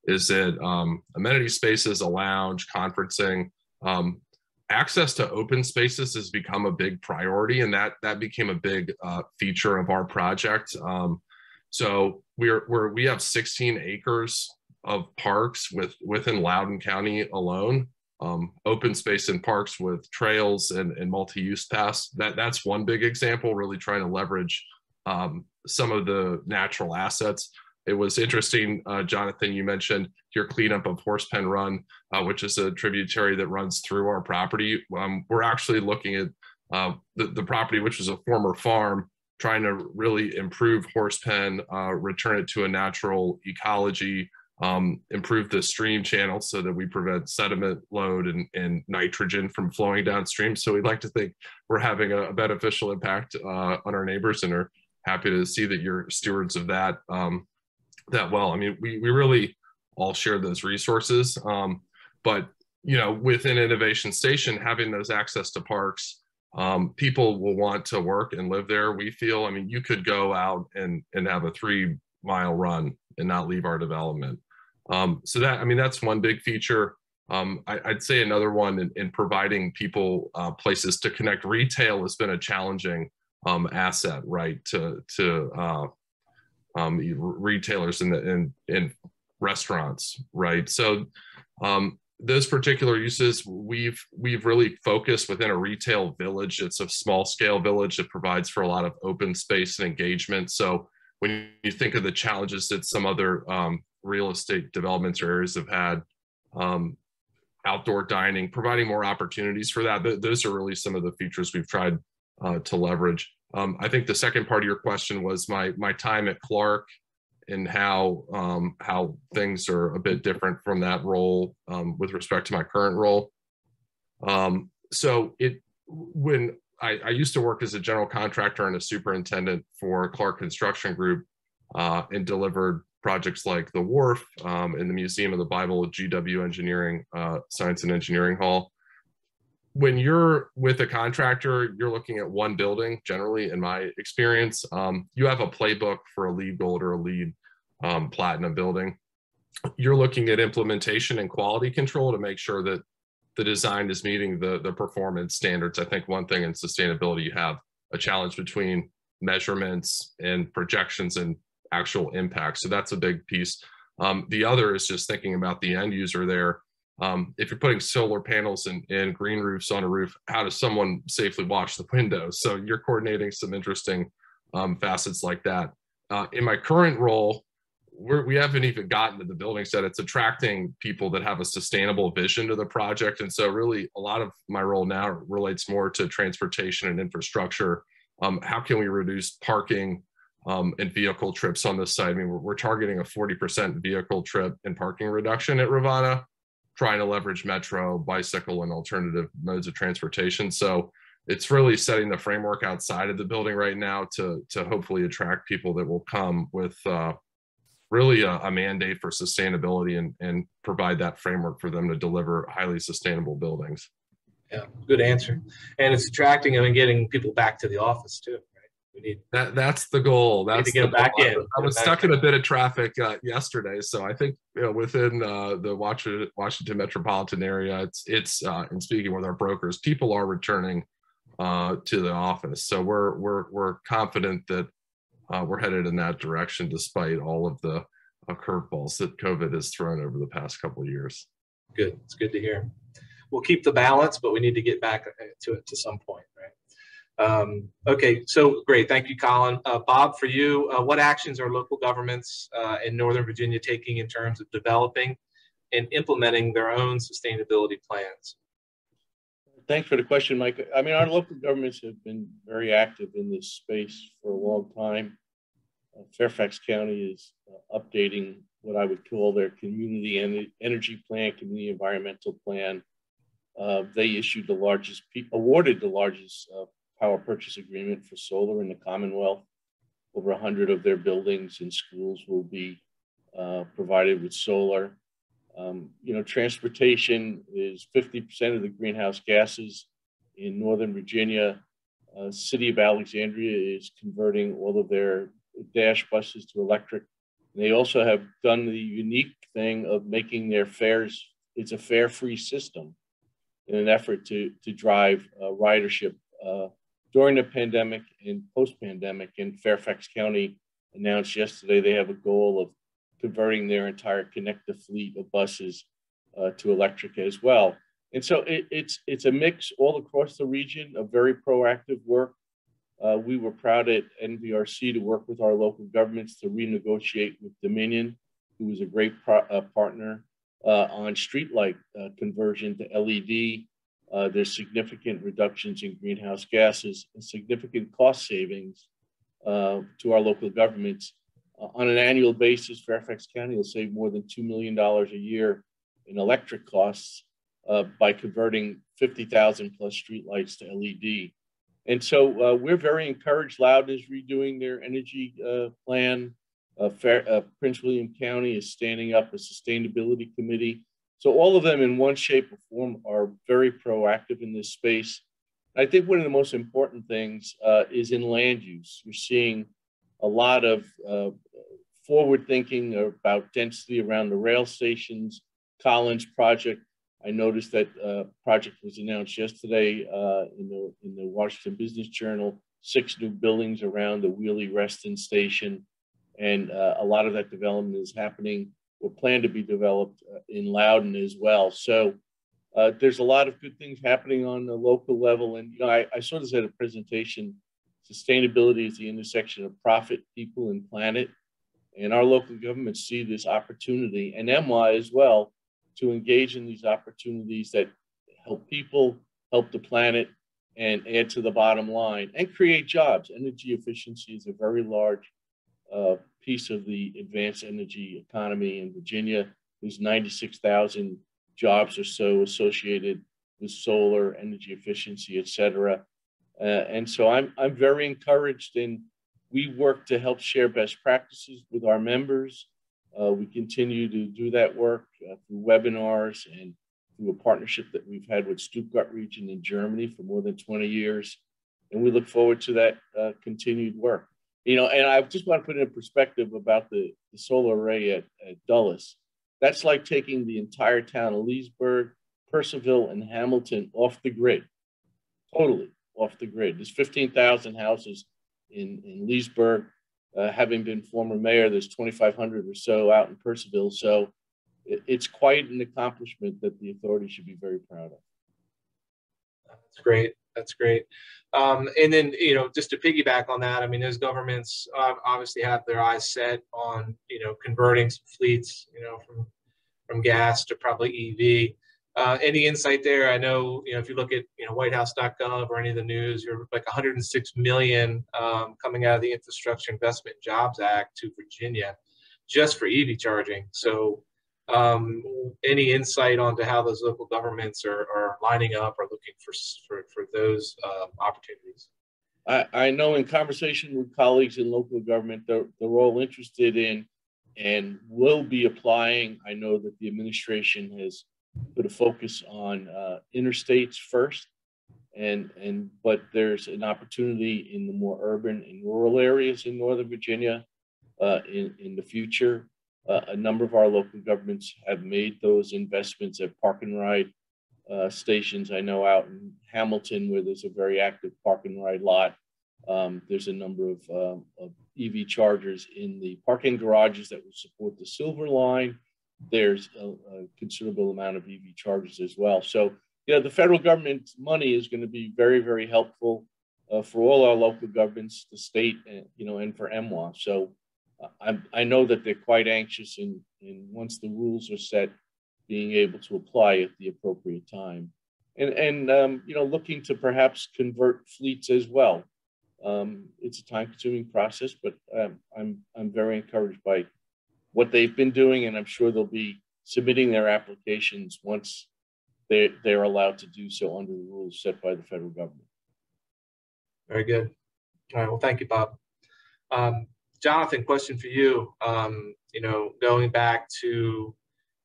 Is it amenity spaces, a lounge, conferencing? Access to open spaces has become a big priority, and that became a big feature of our project. So we have 16 acres of parks within Loudoun County alone. Open space and parks with trails and multi-use paths. That's one big example, really trying to leverage some of the natural assets. It was interesting, Jonathan, you mentioned your cleanup of Horsepen Run, which is a tributary that runs through our property. We're actually looking at the property, which was a former farm, trying to really improve Horsepen, return it to a natural ecology, improve the stream channel so that we prevent sediment load and nitrogen from flowing downstream. So we'd like to think we're having a beneficial impact on our neighbors, and are happy to see that you're stewards of that well. I mean, we really all share those resources, but you know, within Innovation Station, having those access to parks, people will want to work and live there, we feel. I mean, you could go out and have a 3-mile run and not leave our development. So that, I mean, that's one big feature. I'd say another one in providing people places to connect. Retail has been a challenging asset, right, to retailers in restaurants, right? So those particular uses, we've really focused within a retail village. It's a small scale village that provides for a lot of open space and engagement. So when you think of the challenges that some other real estate developments or areas have had, outdoor dining, providing more opportunities for that, those are really some of the features we've tried to leverage. I think the second part of your question was my time at Clark. and how things are a bit different from that role with respect to my current role. So when I used to work as a general contractor and a superintendent for Clark Construction Group and delivered projects like the Wharf and the Museum of the Bible, GW Engineering, Science and Engineering Hall. When you're with a contractor, you're looking at one building, generally, in my experience. You have a playbook for a LEED Gold or a LEED Platinum building. You're looking at implementation and quality control to make sure that the design is meeting the performance standards. I think one thing in sustainability, you have a challenge between measurements and projections and actual impact. So that's a big piece. The other is just thinking about the end user there. If you're putting solar panels and green roofs on a roof, how does someone safely wash the windows? So you're coordinating some interesting facets like that. In my current role, we haven't even gotten to the building set. It's attracting people that have a sustainable vision to the project. And so really a lot of my role now relates more to transportation and infrastructure. How can we reduce parking and vehicle trips on this site? I mean, we're targeting a 40% vehicle trip and parking reduction at Rivanna, trying to leverage metro, bicycle, and alternative modes of transportation. So it's really setting the framework outside of the building right now to hopefully attract people that will come with really a mandate for sustainability and provide that framework for them to deliver highly sustainable buildings. Yeah, good answer. And it's attracting them and getting people back to the office too, right? We need that's the goal. That's to get them back in. I was stuck in a bit of traffic yesterday, so I think within the Washington metropolitan area, it's in speaking with our brokers, people are returning to the office. So we're confident that we're headed in that direction, despite all of the curveballs that COVID has thrown over the past couple of years. Good. It's good to hear. We'll keep the balance, but we need to get back to it to some point, right? Okay, so great. Thank you, Colin. Bob, for you, what actions are local governments in Northern Virginia taking in terms of developing and implementing their own sustainability plans? Thanks for the question, Mike. I mean, our local governments have been very active in this space for a long time. Fairfax County is updating what I would call their community energy plan, community environmental plan. They issued awarded the largest power purchase agreement for solar in the Commonwealth. Over 100 of their buildings and schools will be provided with solar. Transportation is 50% of the greenhouse gases in Northern Virginia. City of Alexandria is converting all of their dash buses to electric. They also have done the unique thing of making their fares, it's a fare-free system in an effort to drive ridership during the pandemic and post-pandemic. And Fairfax County announced yesterday they have a goal of converting their entire connected fleet of buses to electric as well. And so it's a mix all across the region of very proactive work. We were proud at NVRC to work with our local governments to renegotiate with Dominion, who was a great partner on streetlight conversion to LED. There's significant reductions in greenhouse gases and significant cost savings to our local governments. On an annual basis, Fairfax County will save more than $2 million a year in electric costs by converting 50,000 plus streetlights to LED. And so we're very encouraged. Loudoun is redoing their energy plan. Prince William County is standing up a sustainability committee. So all of them in one shape or form are very proactive in this space. I think one of the most important things is in land use. You're seeing a lot of forward thinking about density around the rail stations. Collins project, I noticed that project was announced yesterday in the Washington Business Journal, 6 new buildings around the Wheelie Reston station. And a lot of that development is happening or planned to be developed in Loudoun as well. So there's a lot of good things happening on the local level. And I saw this at a presentation. Sustainability is the intersection of profit, people, and planet. And our local governments see this opportunity, and MY as well, to engage in these opportunities that help people, help the planet, and add to the bottom line and create jobs. Energy efficiency is a very large piece of the advanced energy economy in Virginia. There's 96,000 jobs or so associated with solar, energy efficiency, et cetera. And so I'm very encouraged, and we work to help share best practices with our members. We continue to do that work through webinars and through a partnership that we've had with Stuttgart region in Germany for more than 20 years. And we look forward to that continued work. You know, and I just want to put it in perspective about the solar array at Dulles. That's like taking the entire town of Leesburg, Purcellville, and Hamilton off the grid, totally off the grid. There's 15,000 houses in Leesburg. Having been former mayor, there's 2,500 or so out in Purcellville. So it's quite an accomplishment that the authority should be very proud of. That's great. That's great. And then, you know, just to piggyback on that, I mean, those governments obviously have their eyes set on, you know, converting some fleets, you know, from gas to probably EV. Any insight there? I know, you know, if you look at, you know, whitehouse.gov or any of the news, you're like 106 million coming out of the Infrastructure Investment and Jobs Act to Virginia just for EV charging. So any insight onto how those local governments are lining up or looking for those opportunities? I know in conversation with colleagues in local government, they're all interested in and will be applying. I know that the administration has put a focus on interstates first, but there's an opportunity in the more urban and rural areas in Northern Virginia in the future. A number of our local governments have made those investments at park and ride stations. I know out in Hamilton, where there's a very active park and ride lot, there's a number of EV chargers in the parking garages that will support the Silver Line. There's a considerable amount of EV chargers as well. So, you know, the federal government's money is going to be very, very helpful for all our local governments, the state, and, you know, and for MWA. So I know that they're quite anxious in once the rules are set, being able to apply at the appropriate time, and you know, looking to perhaps convert fleets as well. It's a time-consuming process, but I'm very encouraged by what they've been doing, and I'm sure they'll be submitting their applications once they're allowed to do so under the rules set by the federal government. Very good. All right. Well, thank you, Bob. Jonathan, question for you. You know, going back to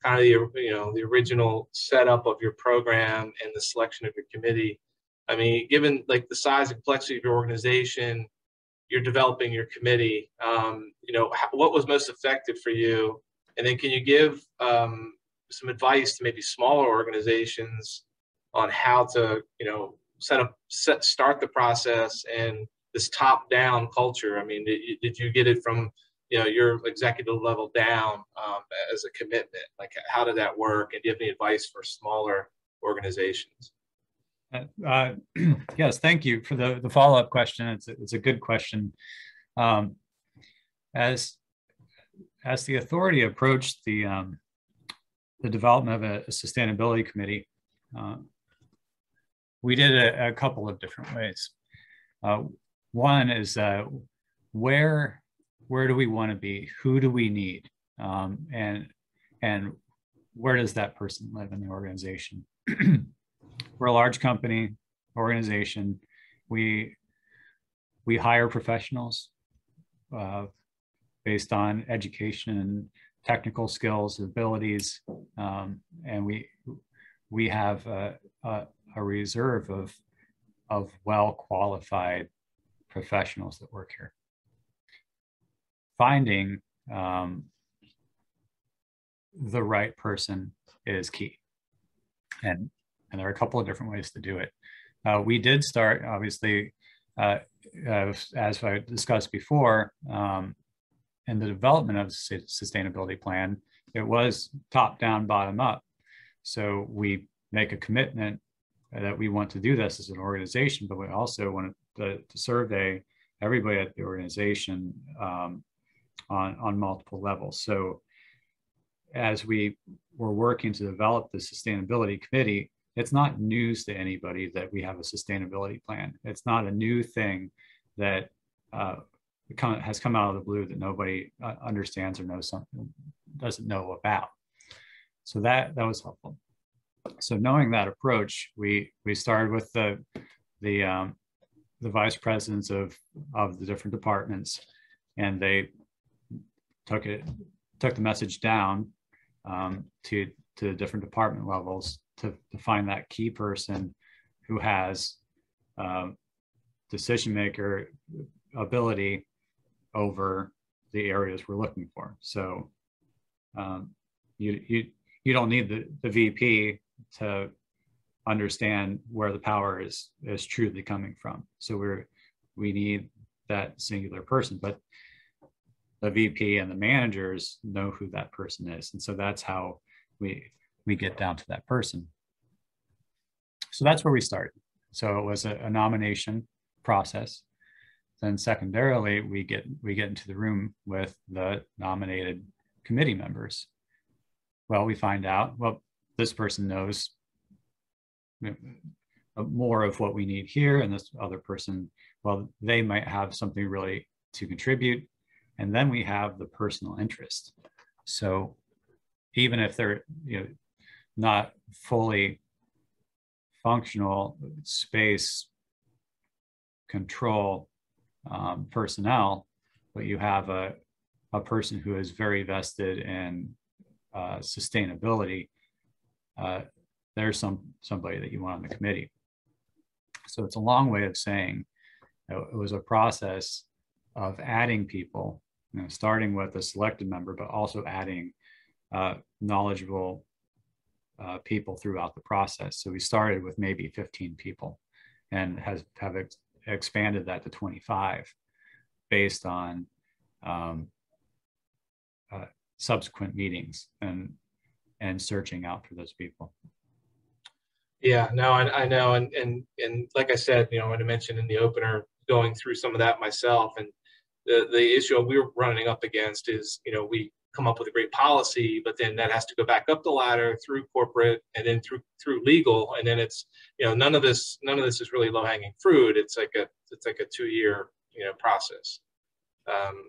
kind of the original setup of your program and the selection of your committee. I mean, given like the size and complexity of your organization, you're developing your committee. You know, what was most effective for you? And then can you give some advice to maybe smaller organizations on how to, you know, start the process and this top-down culture? I mean, did you get it from, you know, your executive level down as a commitment? Like, how did that work? And do you have any advice for smaller organizations? Yes, thank you for the follow-up question. It's a good question. As the authority approached the development of a sustainability committee, we did a couple of different ways. One is where do we want to be? Who do we need? And where does that person live in the organization? We're a large company, organization. We hire professionals based on education and technical skills, abilities, and we have a reserve of well-qualified professionals that work here. Finding the right person is key, and there are a couple of different ways to do it. We did start, obviously, as I discussed before, in the development of the sustainability plan. It was top down, bottom up. So we make a commitment that we want to do this as an organization, but we also want to survey everybody at the organization on multiple levels. So as we were working to develop the sustainability committee, it's not news to anybody that we have a sustainability plan. It's not a new thing that has come out of the blue that nobody understands or knows something, doesn't know about. So that was helpful. So knowing that approach, we started with the vice presidents of the different departments, and they took the message down to the different department levels to find that key person who has decision maker ability over the areas we're looking for. So you don't need the VP to understand where the power is truly coming from. So we need that singular person, but the VP and the managers know who that person is. And so that's how we get down to that person. So that's where we started. So it was a nomination process. Then secondarily, we get into the room with the nominated committee members. Well, we find out, well, this person knows more of what we need here, and this other person, well, they might have something really to contribute. And then we have the personal interest. So even if they're not fully functional space control personnel, but you have a person who is very vested in sustainability, there's somebody that you want on the committee. So it's a long way of saying it was a process of adding people, starting with a selected member, but also adding knowledgeable people throughout the process. So we started with maybe 15 people and have expanded that to 25 based on subsequent meetings and searching out for those people. Yeah, no, I know. And like I said, when I mentioned in the opener, going through some of that myself, and the issue we're running up against is, we come up with a great policy, but then that has to go back up the ladder through corporate and then through legal. And then it's, none of this is really low hanging fruit. It's like a 2-year, process.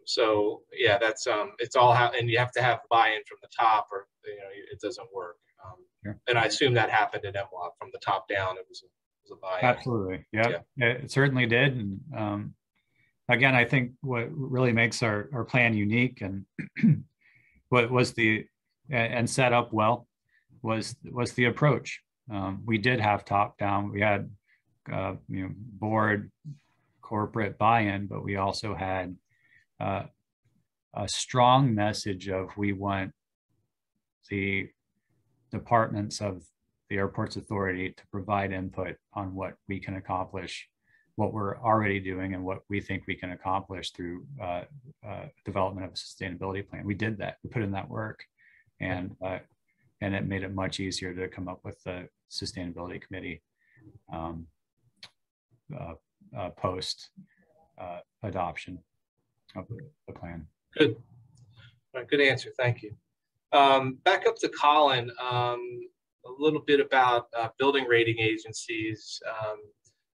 So yeah, that's, it's all how, and you have to have buy-in from the top or, it doesn't work. Sure. And I assume that happened in MWOP from the top down. It was a buy-in. Absolutely. Yeah, it certainly did. And again, I think what really makes our plan unique and what was and set up well was the approach. We did have top down. We had board corporate buy-in, but we also had a strong message of we want the departments of the Airports Authority to provide input on what we can accomplish, what we're already doing, and what we think we can accomplish through development of a sustainability plan. We did that. We put in that work, and it made it much easier to come up with the sustainability committee post adoption of the plan. Good. All right, good answer. Thank you. Back up to Colin, a little bit about building rating agencies.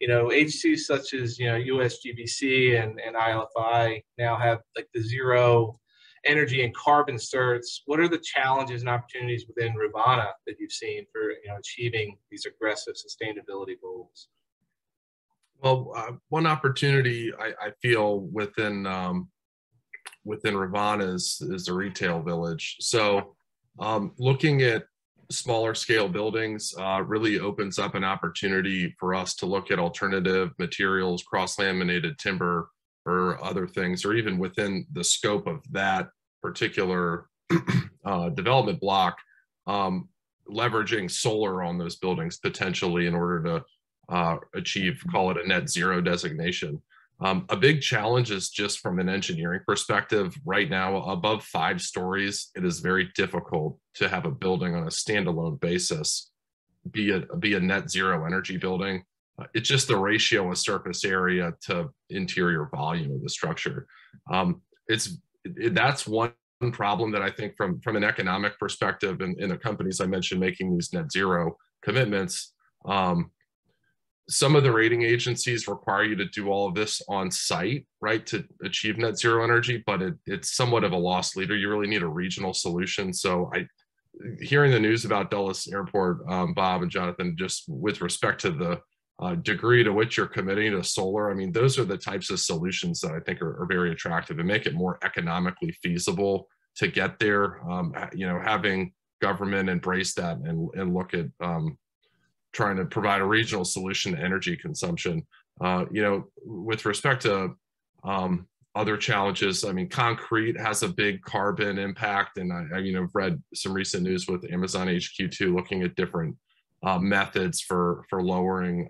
Agencies such as, USGBC and ILFI now have like the zero energy and carbon certs. What are the challenges and opportunities within Rivanna that you've seen for, achieving these aggressive sustainability goals? Well, one opportunity I feel within Rivanna is the retail village. So looking at smaller scale buildings really opens up an opportunity for us to look at alternative materials, cross-laminated timber, or other things, or even within the scope of that particular development block, leveraging solar on those buildings potentially in order to achieve, call it a net zero designation. A big challenge is just from an engineering perspective. Right now, above 5 stories, it is very difficult to have a building on a standalone basis be a net zero energy building. It's just the ratio of surface area to interior volume of the structure. That's one problem that I think from an economic perspective, and in the companies I mentioned making these net zero commitments, some of the rating agencies require you to do all of this on site, right, to achieve net zero energy, but it's somewhat of a lost leader. You really need a regional solution. So hearing the news about Dulles Airport, Bob and Jonathan, just with respect to the degree to which you're committing to solar, I mean, those are the types of solutions that I think are very attractive and make it more economically feasible to get there. You know, having government embrace that and look at trying to provide a regional solution to energy consumption. You know, with respect to other challenges, I mean, concrete has a big carbon impact, and I you know, read some recent news with Amazon HQ2 looking at different methods for lowering,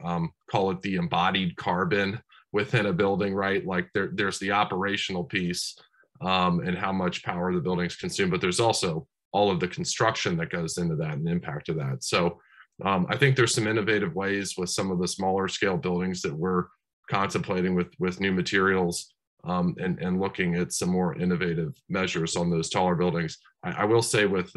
call it the embodied carbon within a building, right? Like there's the operational piece and how much power the buildings consume, but there's also all of the construction that goes into that and the impact of that. So I think there's some innovative ways with some of the smaller scale buildings that we're contemplating with new materials and looking at some more innovative measures on those taller buildings. I will say with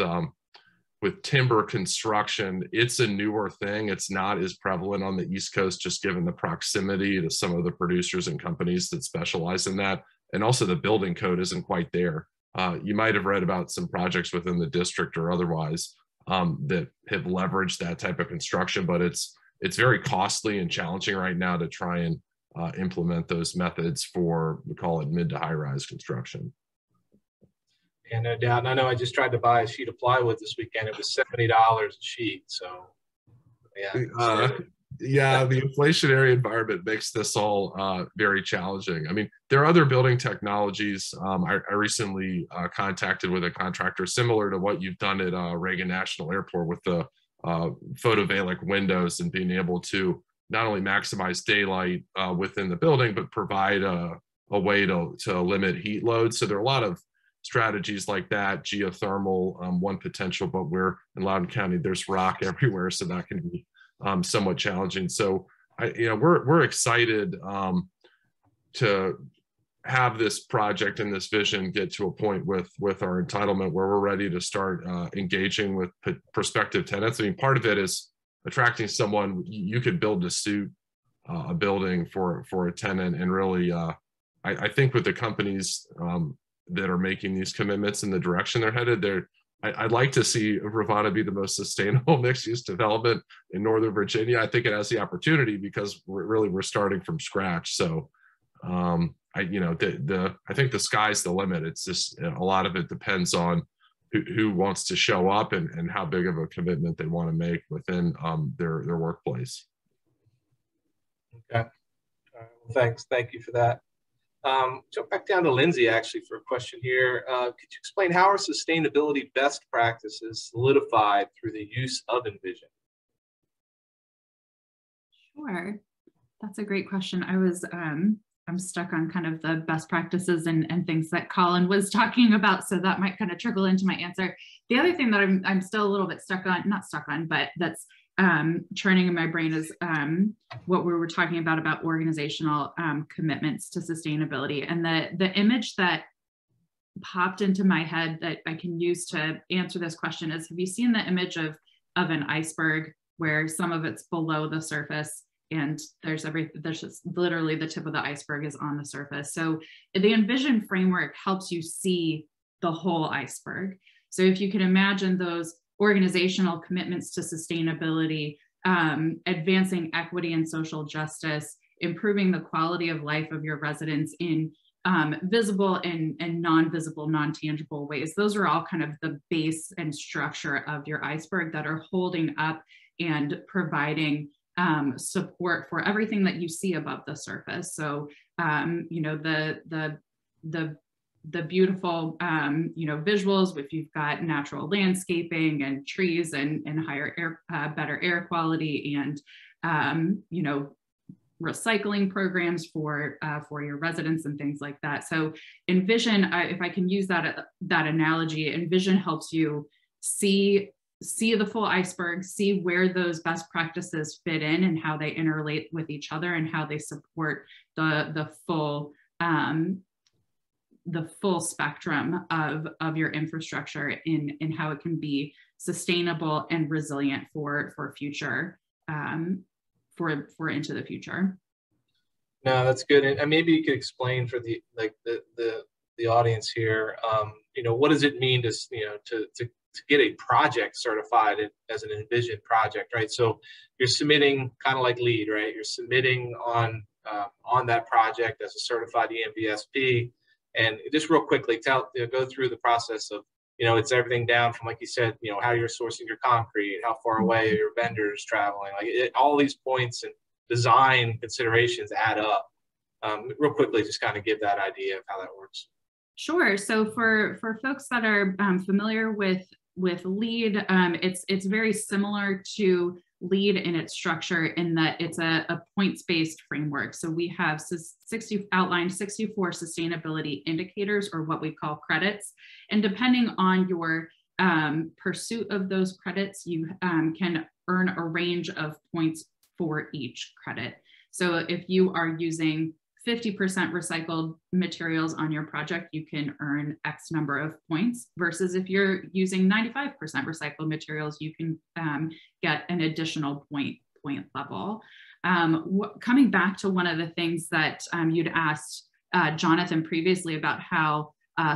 timber construction, it's a newer thing. It's not as prevalent on the East Coast, just given the proximity to some of the producers and companies that specialize in that. And also the building code isn't quite there. You might have read about some projects within the district or otherwise that have leveraged that type of construction, but it's very costly and challenging right now to try and implement those methods for, we call it mid to high rise construction. Yeah, no doubt. And I know I just tried to buy a sheet of plywood this weekend. It was $70 a sheet. So yeah. Yeah, the inflationary environment makes this all very challenging. I mean, there are other building technologies. I recently contacted with a contractor similar to what you've done at Reagan National Airport with the photovoltaic windows and being able to not only maximize daylight within the building, but provide a way to limit heat load. So there are a lot of strategies like that. Geothermal, one potential, but we're in Loudoun County, there's rock everywhere, so that can be somewhat challenging. So we're excited to have this project and this vision get to a point with our entitlement where we're ready to start engaging with prospective tenants. I mean, part of it is attracting someone. You could build to suit a building for a tenant, and really I think with the companies that are making these commitments in the direction they're headed, I'd like to see Rivanna be the most sustainable mixed-use development in Northern Virginia. I think it has the opportunity because we're starting from scratch. So I think the sky's the limit. It's just a lot of it depends on who wants to show up and how big of a commitment they want to make within their workplace. Okay. All right. Well, thanks. Thank you for that. Jump back down to Lindsay actually for a question here. Could you explain how are sustainability best practices solidified through the use of Envision? Sure, that's a great question. I'm stuck on kind of the best practices and things that Colin was talking about, so that might kind of trickle into my answer. The other thing that I'm still a little bit not stuck on, but that's churning in my brain is what we were talking about organizational commitments to sustainability. And the image that popped into my head that I can use to answer this question is, have you seen the image of an iceberg where some of it's below the surface and there's just literally the tip of the iceberg is on the surface? So the Envision framework helps you see the whole iceberg. So if you can imagine those organizational commitments to sustainability, advancing equity and social justice, improving the quality of life of your residents in visible and non-visible, non-tangible ways. Those are all kind of the base and structure of your iceberg that are holding up and providing support for everything that you see above the surface. So, the beautiful, visuals, if you've got natural landscaping and trees and higher air, better air quality, and, recycling programs for your residents and things like that. So Envision, if I can use that analogy, Envision helps you see the full iceberg, see where those best practices fit in and how they interrelate with each other and how they support the full spectrum of your infrastructure in how it can be sustainable and resilient for future for into the future. No, that's good. And maybe you could explain for the audience here, what does it mean to get a project certified as an envisioned project, right? So you're submitting kind of like LEED, right? You're submitting on that project as a certified ENVSP. And just real quickly, go through the process of, it's everything down from, like you said, how you're sourcing your concrete, how far away are your vendors traveling, all these points and design considerations add up. Real quickly, just kind of give that idea of how that works. Sure. So for folks that are familiar with LEED, it's very similar to LEED in its structure in that it's a points-based framework. So we have outlined 64 sustainability indicators, or what we call credits. And depending on your pursuit of those credits, you can earn a range of points for each credit. So if you are using 50% recycled materials on your project, you can earn X number of points, versus if you're using 95% recycled materials, you can get an additional point level. Coming back to one of the things that you'd asked Jonathan previously about how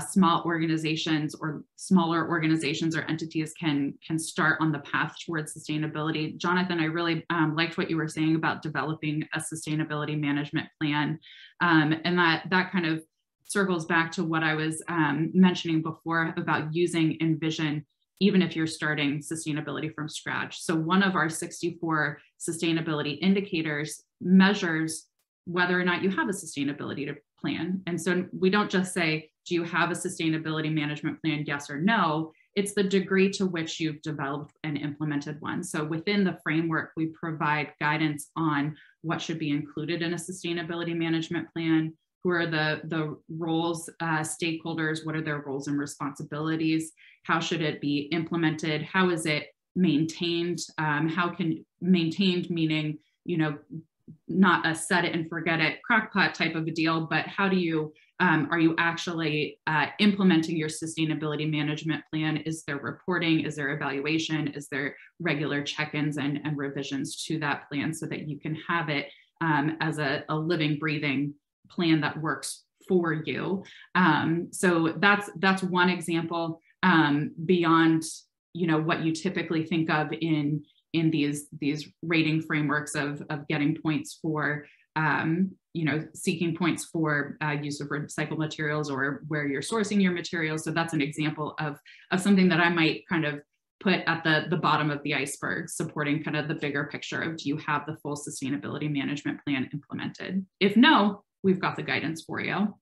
small organizations or smaller organizations or entities can start on the path towards sustainability. Jonathan, I really liked what you were saying about developing a sustainability management plan. And that kind of circles back to what I was mentioning before about using Envision, even if you're starting sustainability from scratch. So one of our 64 sustainability indicators measures whether or not you have a sustainability plan. And so we don't just say, do you have a sustainability management plan, yes or no? It's the degree to which you've developed and implemented one. So within the framework, we provide guidance on what should be included in a sustainability management plan, who are the roles, stakeholders, what are their roles and responsibilities, how should it be implemented, how is it maintained, how can maintained meaning, not a set it and forget it crackpot type of a deal, but how do you, are you actually implementing your sustainability management plan? Is there reporting? Is there evaluation? Is there regular check-ins and revisions to that plan so that you can have it as a living, breathing plan that works for you? So that's one example beyond, what you typically think of in these rating frameworks of getting points for, seeking points for use of recycled materials or where you're sourcing your materials. So that's an example of something that I might kind of put at the bottom of the iceberg, supporting kind of the bigger picture of, do you have the full sustainability management plan implemented? If no, we've got the guidance for you.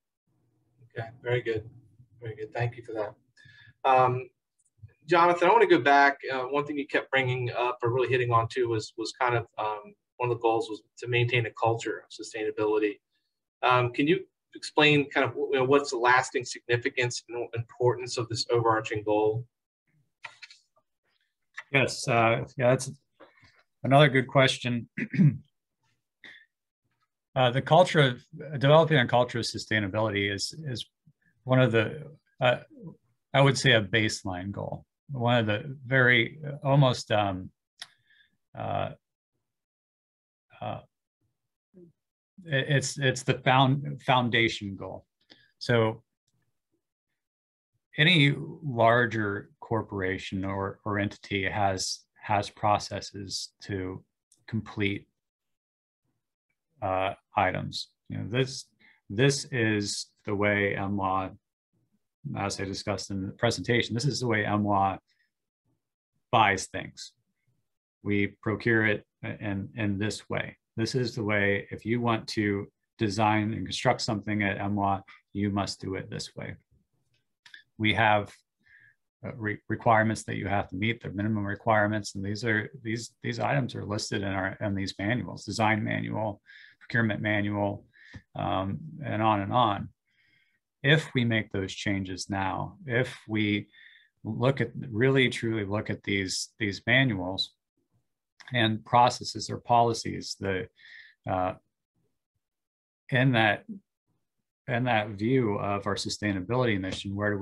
Okay, very good. Very good. Thank you for that. Jonathan, I want to go back. One thing you kept bringing up or really hitting on too was kind of one of the goals was to maintain a culture of sustainability. Can you explain kind of what's the lasting significance and importance of this overarching goal? Yes, that's another good question. The culture of developing a culture of sustainability is one of the, I would say, a baseline goal. One of the very almost it's the foundation goal. So any larger corporation or entity has processes to complete items. This is the way MLAW, as I discussed in the presentation, this is the way MLAW buys things. We procure it in this way. This is the way, if you want to design and construct something at MLAW, you must do it this way. We have requirements that you have to meet, the minimum requirements, and these items are listed in these manuals, design manual, procurement manual, and on and on. If we make those changes now, if we really truly look at these manuals and processes or policies, in that view of our sustainability mission, what are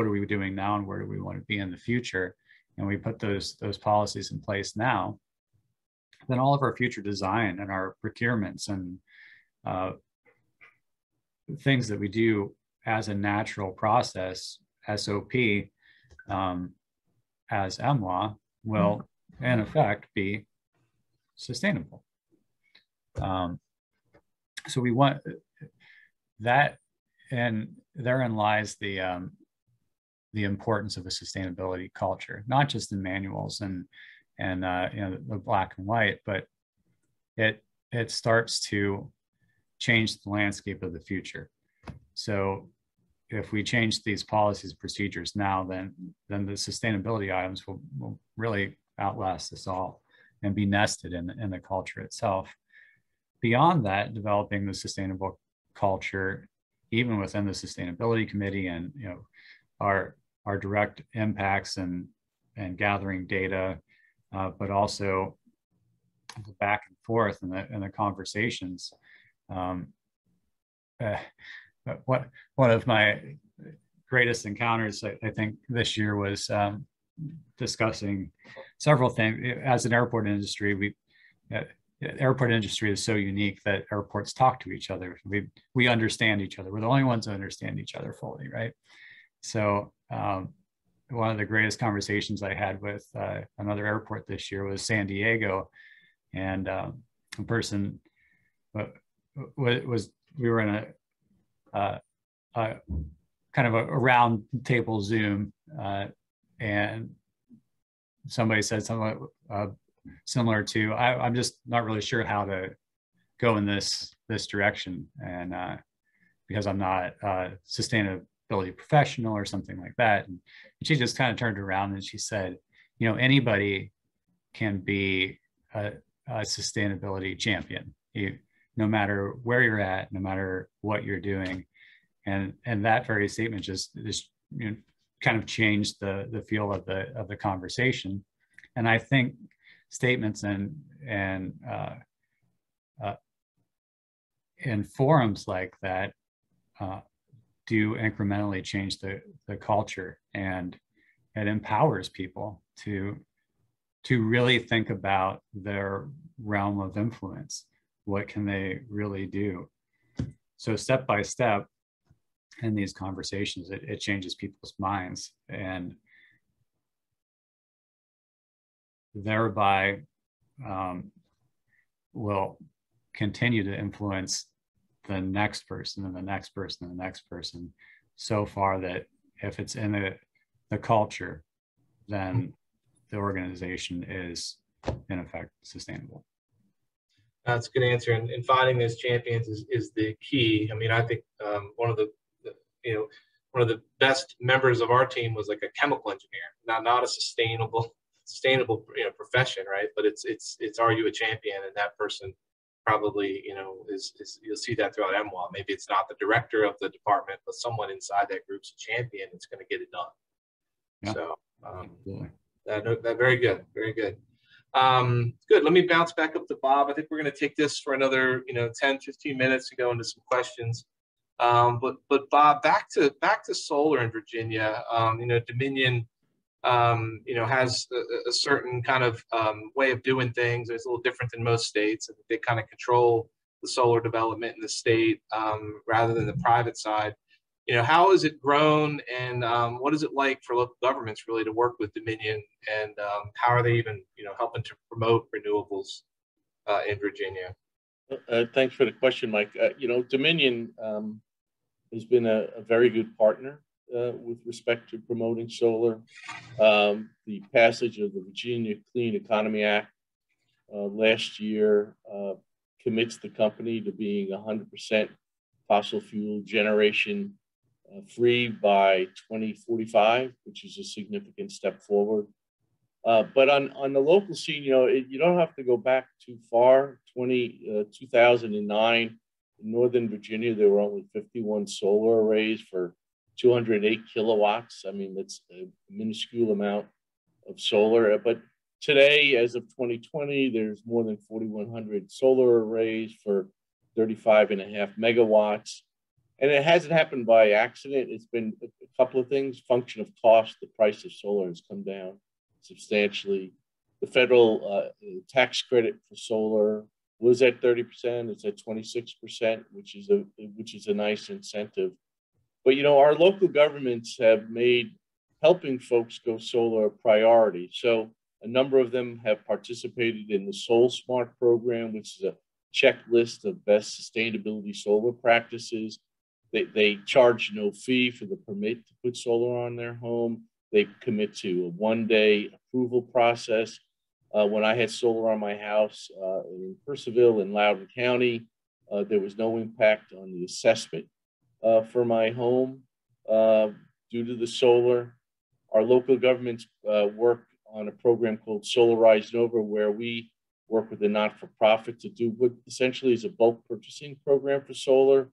we doing now and where do we want to be in the future? And we put those policies in place now, then all of our future design and our procurements and things that we do as a natural process, SOP, as MWA, will in effect be sustainable. So we want that, and therein lies the importance of a sustainability culture, not just in manuals and you know, the black and white, but it starts to change the landscape of the future. So if we change these policies and procedures now, then the sustainability items will really outlast us all and be nested in the culture itself. Beyond that, developing the sustainable culture, even within the sustainability committee, and you know, our direct impacts and gathering data, but also the back and forth and the conversations. One of my greatest encounters, I think, this year was discussing several things. As an airport industry, airport industry is so unique that airports talk to each other. We understand each other. We're the only ones who understand each other fully, right? So one of the greatest conversations I had with another airport this year was San Diego, and a person was, we were in a kind of a round table Zoom, and somebody said something similar to, I'm just not really sure how to go in this direction, and because I'm not a sustainability professional or something like that. And she just kind of turned around and she said, you know, anybody can be a sustainability champion, no matter where you're at, no matter what you're doing. And that very statement just you know, kind of changed the feel of the conversation. And I think statements and forums like that do incrementally change the culture, and it empowers people to really think about their realm of influence. What can they really do? So step by step in these conversations, it changes people's minds, and thereby will continue to influence the next person and the next person and the next person, so far that if it's in the culture, then the organization is in effect sustainable. That's a good answer. And finding those champions is the key. I mean, I think one of the best members of our team was like a chemical engineer. Not a sustainable profession, right? But it's are you a champion? And that person probably, is you'll see that throughout MWA. Maybe it's not the director of the department, but someone inside that group's a champion. It's going to get it done. Yeah. So that very good, very good. Good. Let me bounce back up to Bob. I think we're going to take this for another 10, 15 minutes to go into some questions. But Bob, back to solar in Virginia. Dominion has a certain kind of way of doing things. It's a little different than most states. They kind of control the solar development in the state rather than the private side. How has it grown, and what is it like for local governments really to work with Dominion, and how are they even helping to promote renewables in Virginia? Thanks for the question, Mike. Dominion has been a very good partner with respect to promoting solar. The passage of the Virginia Clean Economy Act last year commits the company to being 100% fossil fuel generation free by 2045, which is a significant step forward. But on the local scene, you don't have to go back too far. 2009, in Northern Virginia, there were only 51 solar arrays for 208 kilowatts. I mean, that's a minuscule amount of solar. But today, as of 2020, there's more than 4,100 solar arrays for 35.5 megawatts. And it hasn't happened by accident. It's been a couple of things. Function of cost, the price of solar has come down substantially. The federal tax credit for solar was at 30%. It's at 26%, which is a nice incentive. But you know, our local governments have made helping folks go solar a priority. So a number of them have participated in the Soul Smart program, which is a checklist of best sustainability solar practices. They charge no fee for the permit to put solar on their home. They commit to a one-day approval process. When I had solar on my house in Purcellville in Loudoun County, there was no impact on the assessment for my home due to the solar. Our local governments work on a program called Solarize Nova, where we work with a not-for-profit to do what essentially is a bulk purchasing program for solar.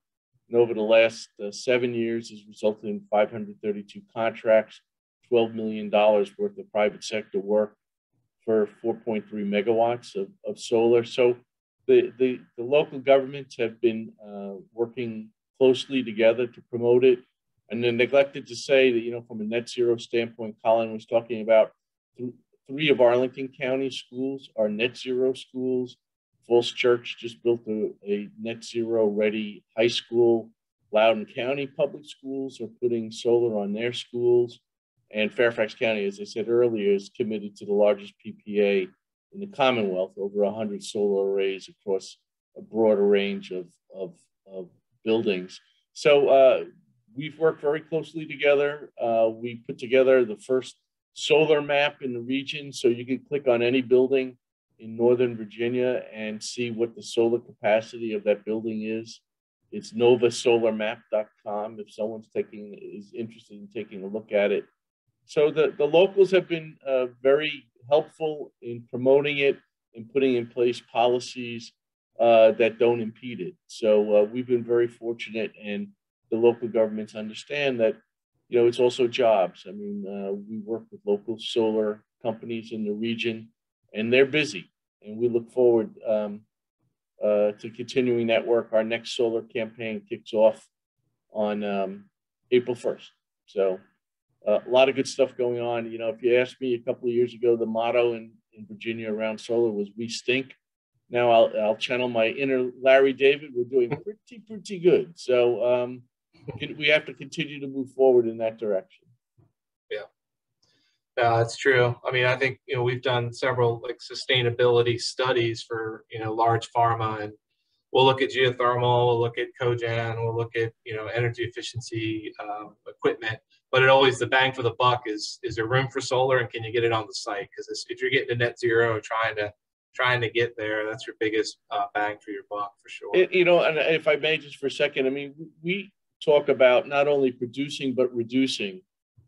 And over the last 7 years has resulted in 532 contracts, $12 million worth of private sector work for 4.3 megawatts of solar. So the local governments have been working closely together to promote it. And then neglected to say that, you know, from a net zero standpoint, Colin was talking about 3 of Arlington County schools are net zero schools. Falls Church just built a net zero ready high school. Loudoun County public schools are putting solar on their schools. And Fairfax County, as I said earlier, is committed to the largest PPA in the Commonwealth, over 100 solar arrays across a broader range of buildings. So we've worked very closely together. We put together the first solar map in the region, so you can click on any building in Northern Virginia and see what the solar capacity of that building is. It's novasolarmap.com if someone's is interested in taking a look at it. So the locals have been very helpful in promoting it and putting in place policies that don't impede it. So we've been very fortunate, and the local governments understand that, you know, it's also jobs. I mean, we work with local solar companies in the region, and they're busy, and we look forward to continuing that work. Our next solar campaign kicks off on April 1st. So a lot of good stuff going on. You know, if you asked me a couple of years ago, the motto in Virginia around solar was "We stink." Now I'll channel my inner Larry David. We're doing pretty good. So we have to continue to move forward in that direction. Yeah, that's true. I mean, I think, you know, we've done several like sustainability studies for, you know, large pharma, and we'll look at geothermal, we'll look at cogen, we'll look at, you know, energy efficiency equipment. But it always, the bang for the buck is there room for solar, and can you get it on the site? Because if you're getting to net zero, trying to get there, that's your biggest bang for your buck for sure. You know, and if I may just for a second, I mean, we talk about not only producing but reducing,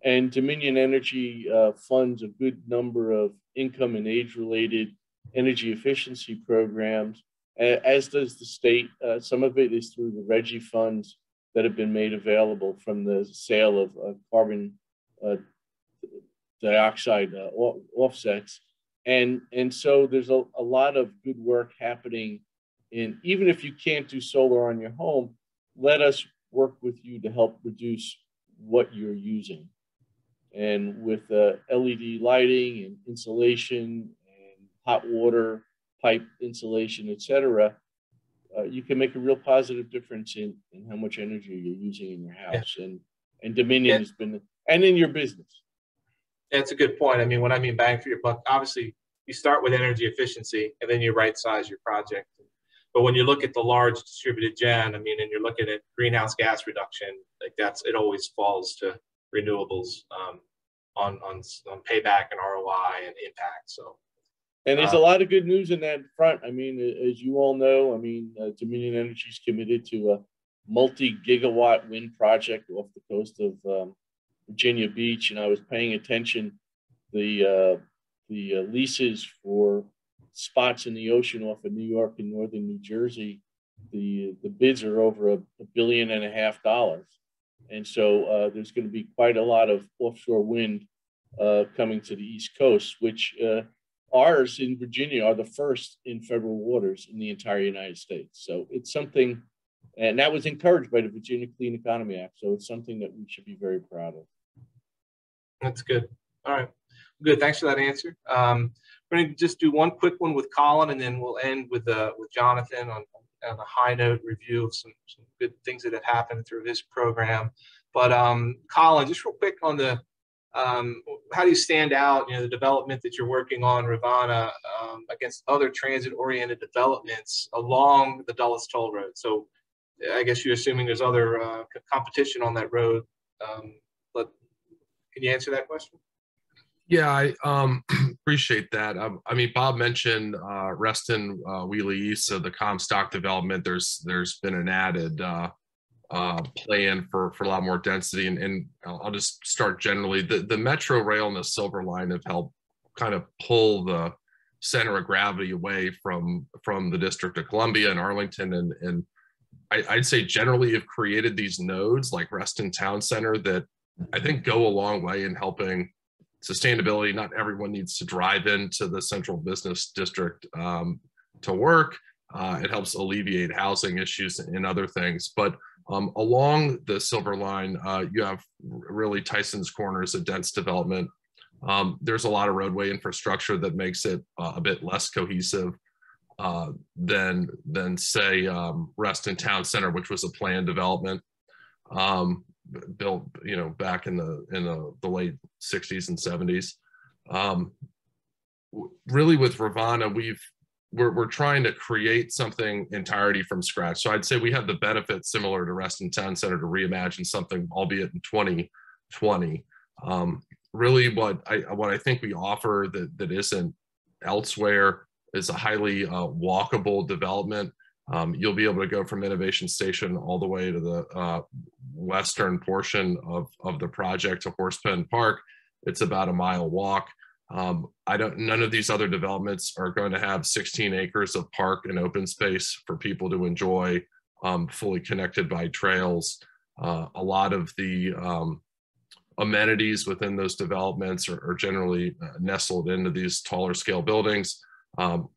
and Dominion Energy funds a good number of income and age-related energy efficiency programs, as does the state. Some of it is through the RGGI funds that have been made available from the sale of carbon dioxide offsets. And so there's a lot of good work happening in, even if you can't do solar on your home, let us work with you to help reduce what you're using. And with LED lighting and insulation and hot water pipe insulation, et cetera, you can make a real positive difference in how much energy you're using in your house. Yeah. And Dominion has been, and in your business. That's a good point. I mean, when I mean bang for your buck, obviously you start with energy efficiency and then you right size your project. But when you look at the large distributed gen, I mean, and you're looking at greenhouse gas reduction, like it always falls to renewables on payback and ROI and impact. So. And there's a lot of good news in that front. I mean, as you all know, I mean, Dominion Energy is committed to a multi-gigawatt wind project off the coast of Virginia Beach, and I was paying attention. The leases for spots in the ocean off of New York and northern New Jersey, the bids are over $1.5 billion, and so there's going to be quite a lot of offshore wind coming to the East Coast, which ours in Virginia are the first in federal waters in the entire United States. So it's something, and that was encouraged by the Virginia Clean Economy Act. So it's something that we should be very proud of. That's good. All right. Good. Thanks for that answer. We're going to just do one quick one with Colin, and then we'll end with Jonathan on a high note review of some good things that have happened through his program. But Colin, just real quick on the how do you stand out, the development that you're working on, Rivanna, against other transit-oriented developments along the Dulles Toll Road? So I guess you're assuming there's other competition on that road, but can you answer that question? Yeah, I appreciate that. I mean, Bob mentioned Reston Wheelie East, so the Comstock development. There's been an added plan for a lot more density, and I'll just start generally. The Metro Rail and the Silver Line have helped kind of pull the center of gravity away from the District of Columbia and Arlington, and I'd say generally have created these nodes like Reston Town Center that I think go a long way in helping sustainability. Not everyone needs to drive into the central business district to work. It helps alleviate housing issues and other things. But along the Silver Line, you have really Tyson's Corners, a dense development. There's a lot of roadway infrastructure that makes it a bit less cohesive than say Reston Town Center, which was a planned development. Built, back in the late 60s and 70s. Really with Rivanna, we're trying to create something entirely from scratch. So I'd say we have the benefit similar to Reston Town Center to reimagine something, albeit in 2020. Really what I think we offer that isn't elsewhere is a highly walkable development. You'll be able to go from Innovation Station all the way to the western portion of the project to Horsepen Park. It's about a mile walk. None of these other developments are going to have 16 acres of park and open space for people to enjoy, fully connected by trails. A lot of the amenities within those developments are generally nestled into these taller scale buildings.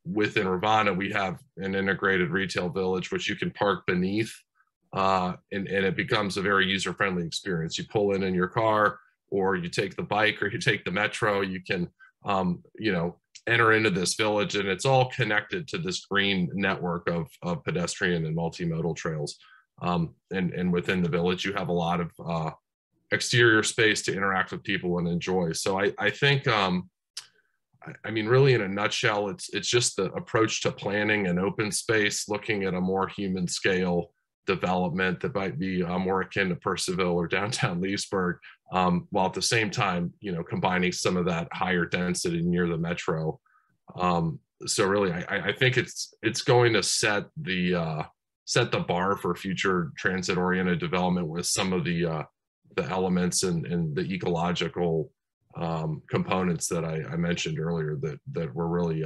Within Rivanna, we have an integrated retail village, which you can park beneath, and it becomes a very user-friendly experience. You pull in your car, or you take the bike, or you take the metro. You can, enter into this village, and it's all connected to this green network of pedestrian and multimodal trails. And within the village, you have a lot of exterior space to interact with people and enjoy. So I think. I mean, really, in a nutshell, it's just the approach to planning and open space, looking at a more human scale development that might be more akin to Percival or downtown Leesburg, while at the same time, combining some of that higher density near the metro. So really, I think it's going to set the bar for future transit-oriented development with some of the elements and the ecological components that I mentioned earlier that we're really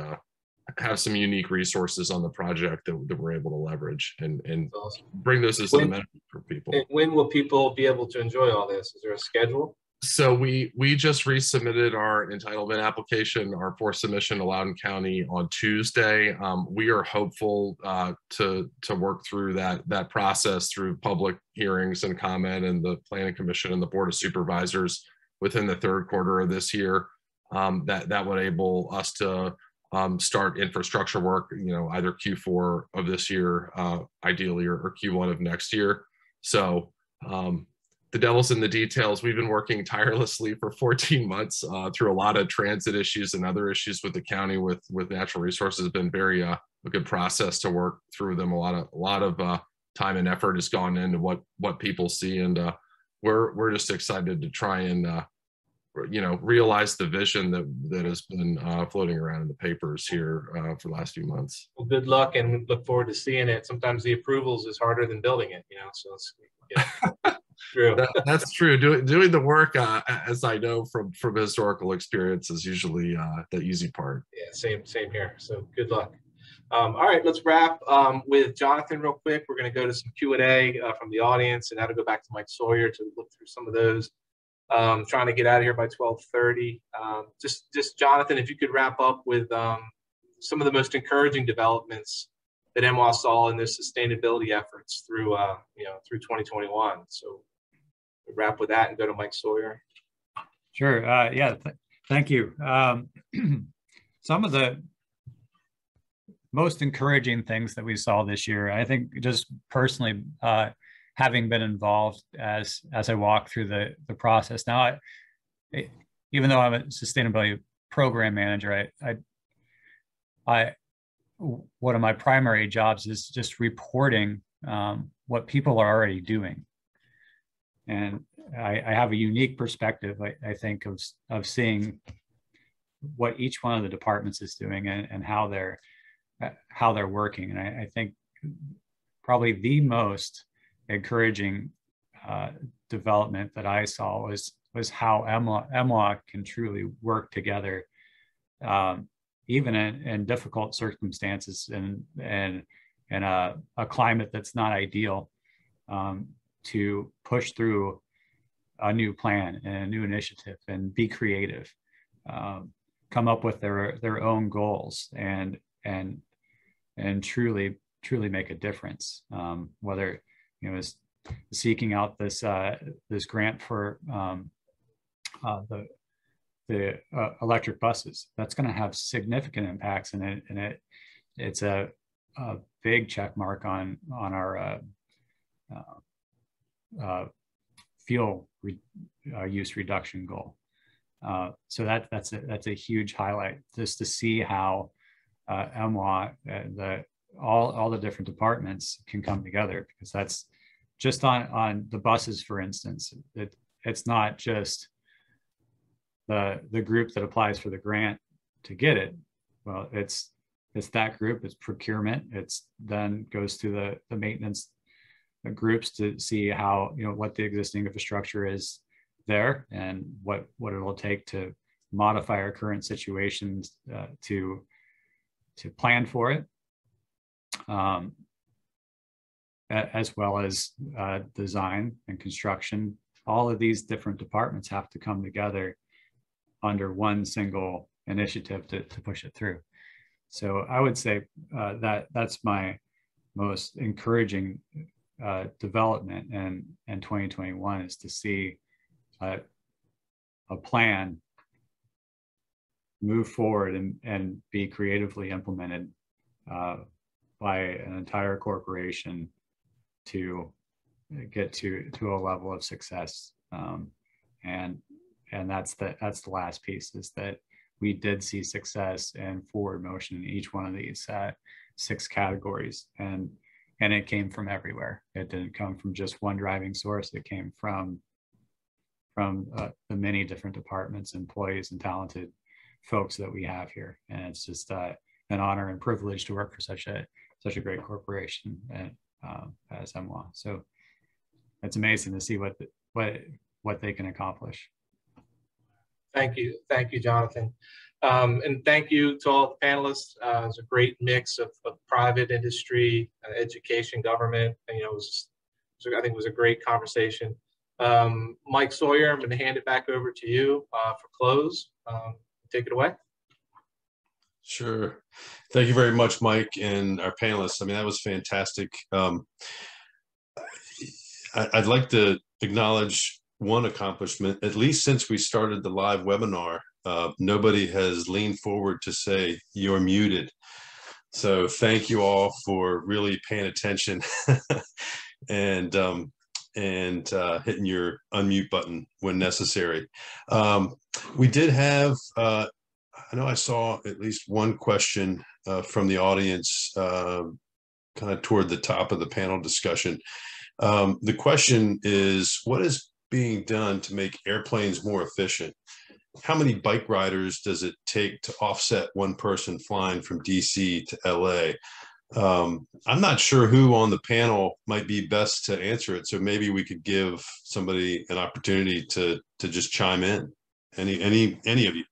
have some unique resources on the project that we're able to leverage and awesome. Bring those as the benefit for people. And when will people be able to enjoy all this? Is there a schedule? So we just resubmitted our entitlement application, our fourth submission to Loudoun County on Tuesday. We are hopeful to work through that process through public hearings and comment and the Planning Commission and the Board of Supervisors within the third quarter of this year. That would enable us to start infrastructure work, either Q4 of this year, ideally, or Q1 of next year. So the devil's in the details. We've been working tirelessly for 14 months through a lot of transit issues and other issues with the county with natural resources. It's been very a good process to work through them. A lot of time and effort has gone into what people see, and we're just excited to try and realize the vision that has been floating around in the papers here for the last few months. Well, good luck, and we look forward to seeing it. Sometimes the approvals is harder than building it, so it's true. That's true. Doing the work, as I know from historical experience, is usually the easy part. Yeah, same here. So good luck. All right, let's wrap with Jonathan real quick. We're going to go to some Q&A from the audience, and now to go back to Mike Sawyer to look through some of those. Trying to get out of here by 12:30. Just Jonathan, if you could wrap up with some of the most encouraging developments that MWA saw in their sustainability efforts through 2021. So we'll wrap with that and go to Mike Sawyer. Sure. Thank you. some of the most encouraging things that we saw this year, I think, just personally, having been involved as I walk through the process now, even though I'm a sustainability program manager, one of my primary jobs is just reporting what people are already doing, and I have a unique perspective, I think, of seeing what each one of the departments is doing and how they're working. And I think probably the most encouraging development that I saw was how EMLA can truly work together, even in difficult circumstances and a climate that's not ideal, to push through a new plan and a new initiative and be creative, come up with their own goals and truly make a difference. Whether is seeking out this grant for the electric buses, that's going to have significant impacts, and it's a big check mark on our fuel use reduction goal. So that's a huge highlight, just to see how MWA, all the different departments can come together, because that's just on the buses, for instance. It's not just the group that applies for the grant to get it. Well, it's that group, it's procurement, it's then goes to the maintenance groups to see how, what the existing infrastructure is there and what it'll take to modify our current situations to plan for it, as well as design and construction. All of these different departments have to come together under one single initiative to push it through. So I would say that's my most encouraging development in 2021, is to see a plan move forward and be creatively implemented by an entire corporation to get to a level of success. And that's the last piece, is that we did see success and forward motion in each one of these 6 categories, and it came from everywhere. It didn't come from just one driving source. It came from the many different departments, employees, and talented folks that we have here. And it's just an honor and privilege to work for such a great corporation as MWA. So it's amazing to see what they can accomplish. Thank you, Jonathan, and thank you to all the panelists. It was a great mix of private industry, education, government. And, I think it was a great conversation. Mike Sawyer, I'm going to hand it back over to you for close. Take it away. Sure. Thank you very much, Mike, and our panelists. I mean, that was fantastic. I'd like to acknowledge one accomplishment. At least since we started the live webinar, nobody has leaned forward to say you're muted. So thank you all for really paying attention and hitting your unmute button when necessary. We did have, I know I saw at least one question from the audience kind of toward the top of the panel discussion. The question is, what is being done to make airplanes more efficient? How many bike riders does it take to offset one person flying from DC to LA? I'm not sure who on the panel might be best to answer it, so maybe we could give somebody an opportunity to just chime in. Any of you?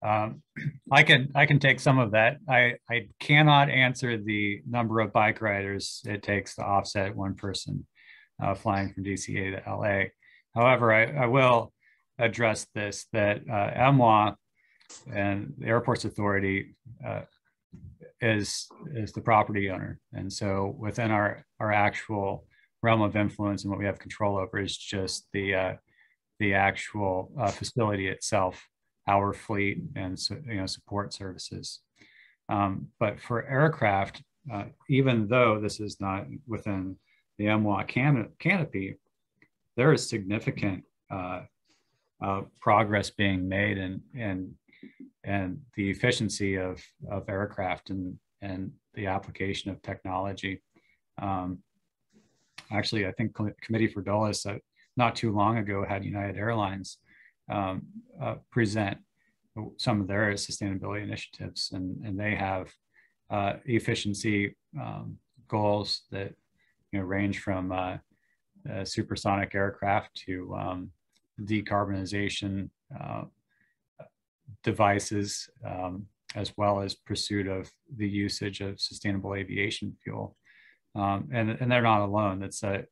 I can take some of that. I cannot answer the number of bike riders it takes to offset one person flying from DCA to LA. However, I will address this, that MWA and the Airports Authority is the property owner. And so within our actual realm of influence, and what we have control over is just the actual facility itself. our fleet and support services. But for aircraft, even though this is not within the MWA canopy, there is significant progress being made and the efficiency of aircraft and the application of technology. Actually, I think Committee for Dulles not too long ago had United Airlines present some of their sustainability initiatives, and they have efficiency goals that range from supersonic aircraft to decarbonization devices, as well as pursuit of the usage of sustainable aviation fuel. And they're not alone. It's a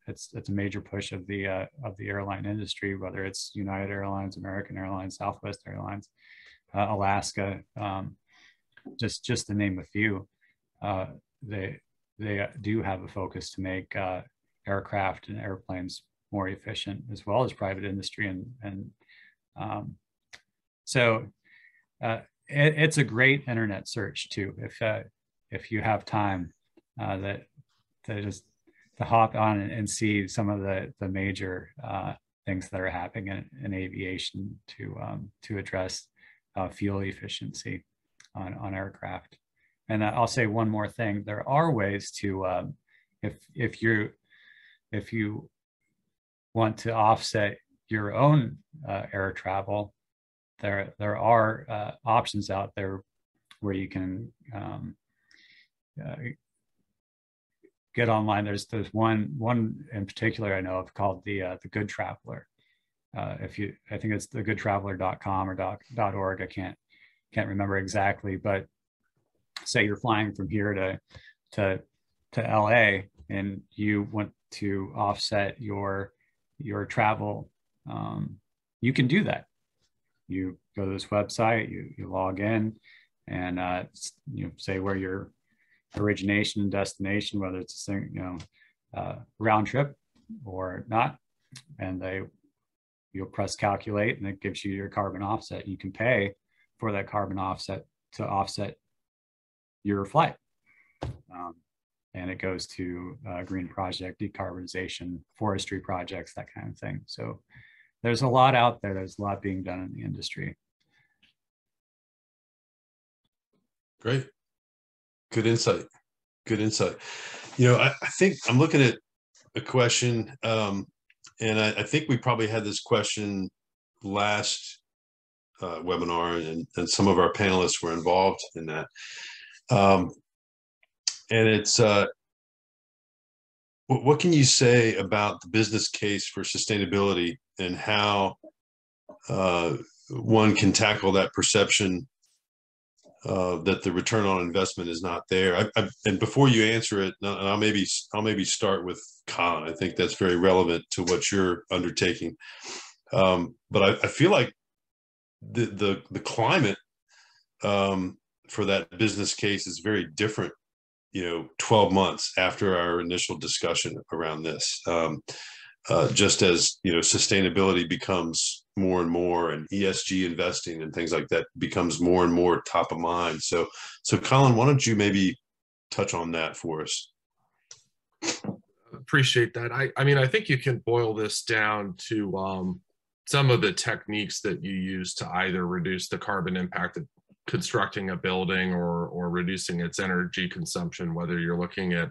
major push of the airline industry, whether it's United Airlines, American Airlines, Southwest Airlines, Alaska, just to name a few. They do have a focus to make aircraft and airplanes more efficient, as well as private industry, so it's a great internet search too. If you have time, to hop on and see some of the major things that are happening in aviation to address fuel efficiency on aircraft. And I'll say one more thing: there are ways to, if you want to offset your own air travel, there are options out there where you can get online. There's one in particular I know of called the Good Traveler. I think it's thegoodtraveler.com or .org. I can't remember exactly, but say you're flying from here to LA and you want to offset your travel, you can do that. You go to this website, you log in, and say where your origination and destination, whether it's round trip or not, and you'll press calculate, and it gives you your carbon offset. You can pay for that carbon offset to offset your flight, and it goes to green project, decarbonization, forestry projects, that kind of thing. So there's a lot out there. There's a lot being done in the industry. Great. Good insight. Good insight. I think I'm looking at a question, and I think we probably had this question last webinar, and some of our panelists were involved in that. And it's, what can you say about the business case for sustainability and how one can tackle that perception that the return on investment is not there? And before you answer it, I'll maybe start with Colin. I think that's very relevant to what you're undertaking. But I feel like the climate for that business case is very different 12 months after our initial discussion around this, just as sustainability becomes more and more, and ESG investing and things like that becomes more and more top of mind. So Colin, why don't you maybe touch on that for us? Appreciate that. I think you can boil this down to some of the techniques that you use to either reduce the carbon impact of constructing a building or reducing its energy consumption, whether you're looking at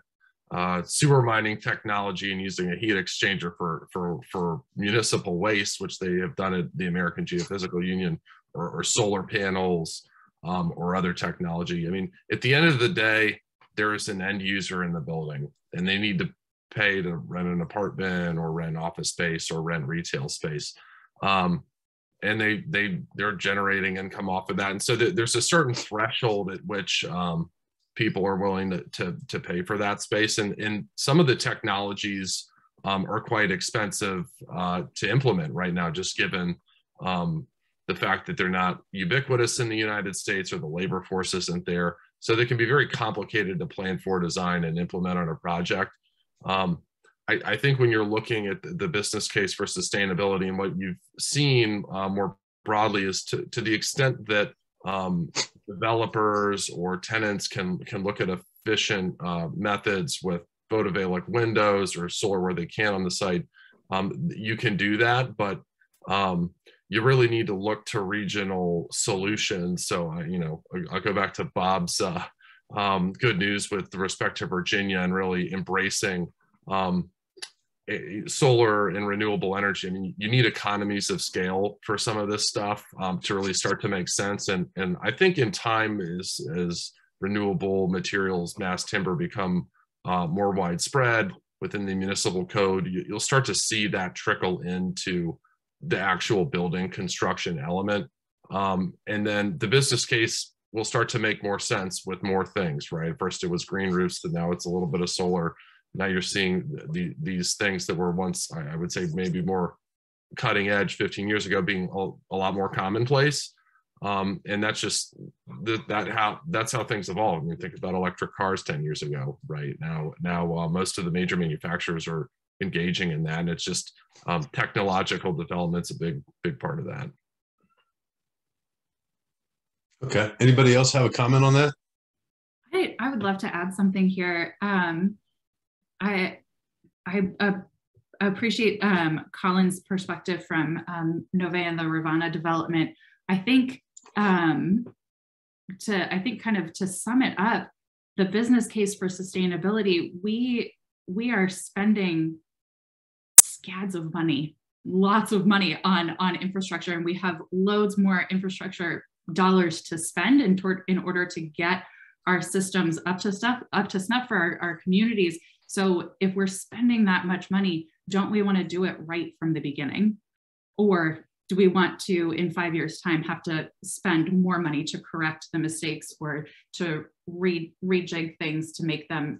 sewer mining technology and using a heat exchanger for municipal waste, which they have done at the American Geophysical Union, or solar panels, or other technology. At the end of the day, there is an end user in the building, and they need to pay to rent an apartment or rent office space or rent retail space. And they're generating income off of that. And so there's a certain threshold at which people are willing to pay for that space. And some of the technologies are quite expensive to implement right now, just given the fact that they're not ubiquitous in the United States, or the labor force isn't there. So they can be very complicated to plan for, design, and implement on a project. I think when you're looking at the business case for sustainability and what you've seen more broadly is to the extent that developers or tenants can look at efficient methods with photovoltaic windows or solar where they can on the site. You can do that, but you really need to look to regional solutions. So, I'll go back to Bob's good news with respect to Virginia and really embracing solar and renewable energy. I mean, you need economies of scale for some of this stuff to really start to make sense. And I think in time, as renewable materials, mass timber become more widespread within the municipal code, you'll start to see that trickle into the actual building construction element. And then the business case will start to make more sense with more things, right? First it was green roofs, and now it's a little bit of solar. Now you're seeing these things that were once, I would say, maybe more cutting edge 15 years ago being a lot more commonplace. And that's just that's how things evolve. I mean, think about electric cars 10 years ago, right? Now most of the major manufacturers are engaging in that, and it's just technological development's a big part of that. Okay. Anybody else have a comment on that? I would love to add something here. I appreciate Colin's perspective from Nove and the Rivanna development. I think kind of to sum it up, the business case for sustainability, we are spending scads of money, lots of money on infrastructure, and we have loads more infrastructure dollars to spend in order to get our systems up to snuff for our communities. So if we're spending that much money, don't we want to do it right from the beginning? Or do we want to, in 5 years' time, have to spend more money to correct the mistakes or to rejig things to make them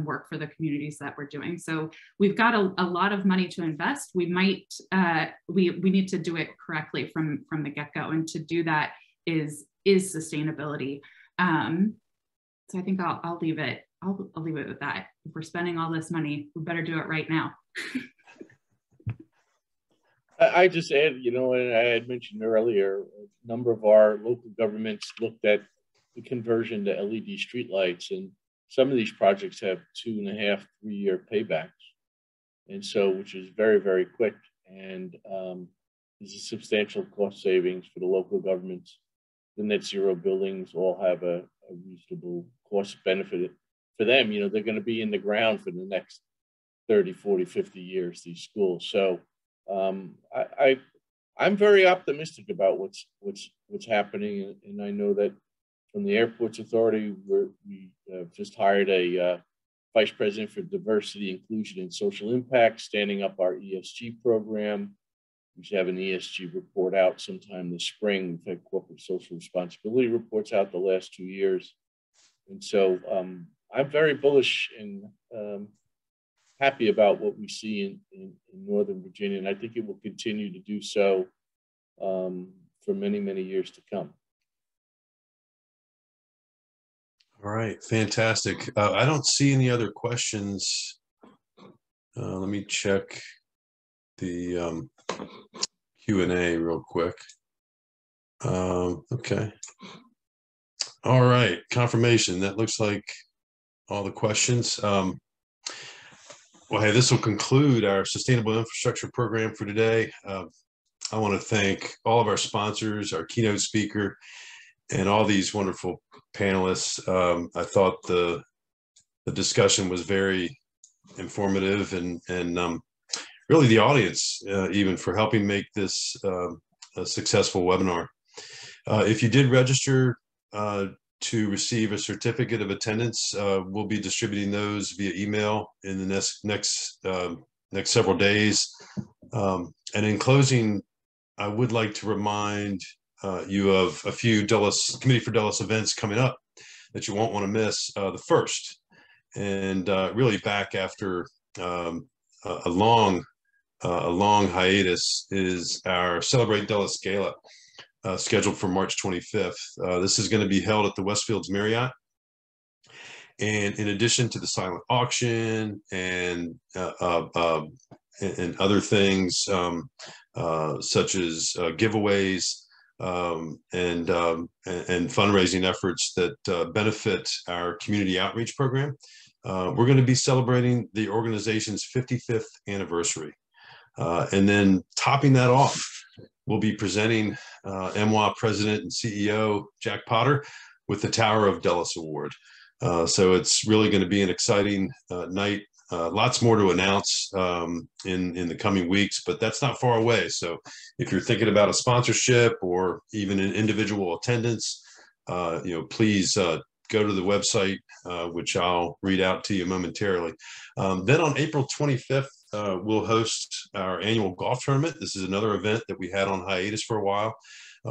work for the communities that we're doing? So we've got a lot of money to invest. We might we need to do it correctly from the get-go, and to do that is sustainability. So I think I'll leave it. I'll leave it with that. If we're spending all this money, we better do it right now. I just add, and I had mentioned earlier, a number of our local governments looked at the conversion to LED streetlights, and some of these projects have 2.5, 3 year paybacks, and so which is very, very quick, and there's a substantial cost savings for the local governments. The net zero buildings all have a reasonable cost benefit for them. They're going to be in the ground for the next 30, 40, 50 years, these schools. So I'm very optimistic about what's happening, and I know that from the Airports Authority, we just hired a vice president for diversity, inclusion, and social impact, standing up our ESG program. We should have an ESG report out sometime this spring. We've had corporate social responsibility reports out the last 2 years, and so I'm very bullish and happy about what we see in Northern Virginia, and I think it will continue to do so for many, many years to come. All right, fantastic. I don't see any other questions. Let me check the Q&A real quick. Okay. All right, confirmation. That looks like all the questions. Well, hey, this will conclude our Sustainable Infrastructure Program for today. I want to thank all of our sponsors, our keynote speaker, and all these wonderful panelists. I thought the discussion was very informative, and really the audience, even, for helping make this a successful webinar. If you did register to receive a certificate of attendance, we'll be distributing those via email in the next several days. And in closing, I would like to remind you of a few Committee for Dulles events coming up that you won't want to miss. The first, and really back after a long hiatus, is our Celebrate Dulles Gala, scheduled for March 25th. This is going to be held at the Westfields Marriott. And in addition to the silent auction and other things, such as giveaways, and fundraising efforts that benefit our community outreach program. We're going to be celebrating the organization's 55th anniversary. And then topping that off, we'll be presenting MWA President and CEO Jack Potter with the Tower of Dulles Award. So it's really going to be an exciting night. Lots more to announce in the coming weeks, but that's not far away. So if you're thinking about a sponsorship or even an individual attendance, please go to the website, which I'll read out to you momentarily. Then on April 25th, we'll host our annual golf tournament. This is another event that we had on hiatus for a while.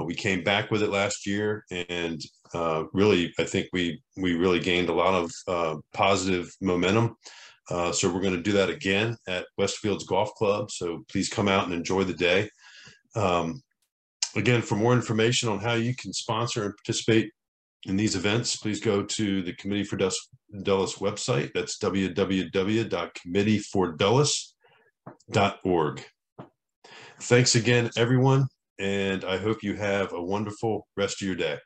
We came back with it last year, and really, I think we really gained a lot of positive momentum. So we're going to do that again at Westfields Golf Club. So please come out and enjoy the day. Again, for more information on how you can sponsor and participate in these events, please go to the Committee for Dulles website. That's www.committeefordulles.org. Thanks again, everyone, and I hope you have a wonderful rest of your day.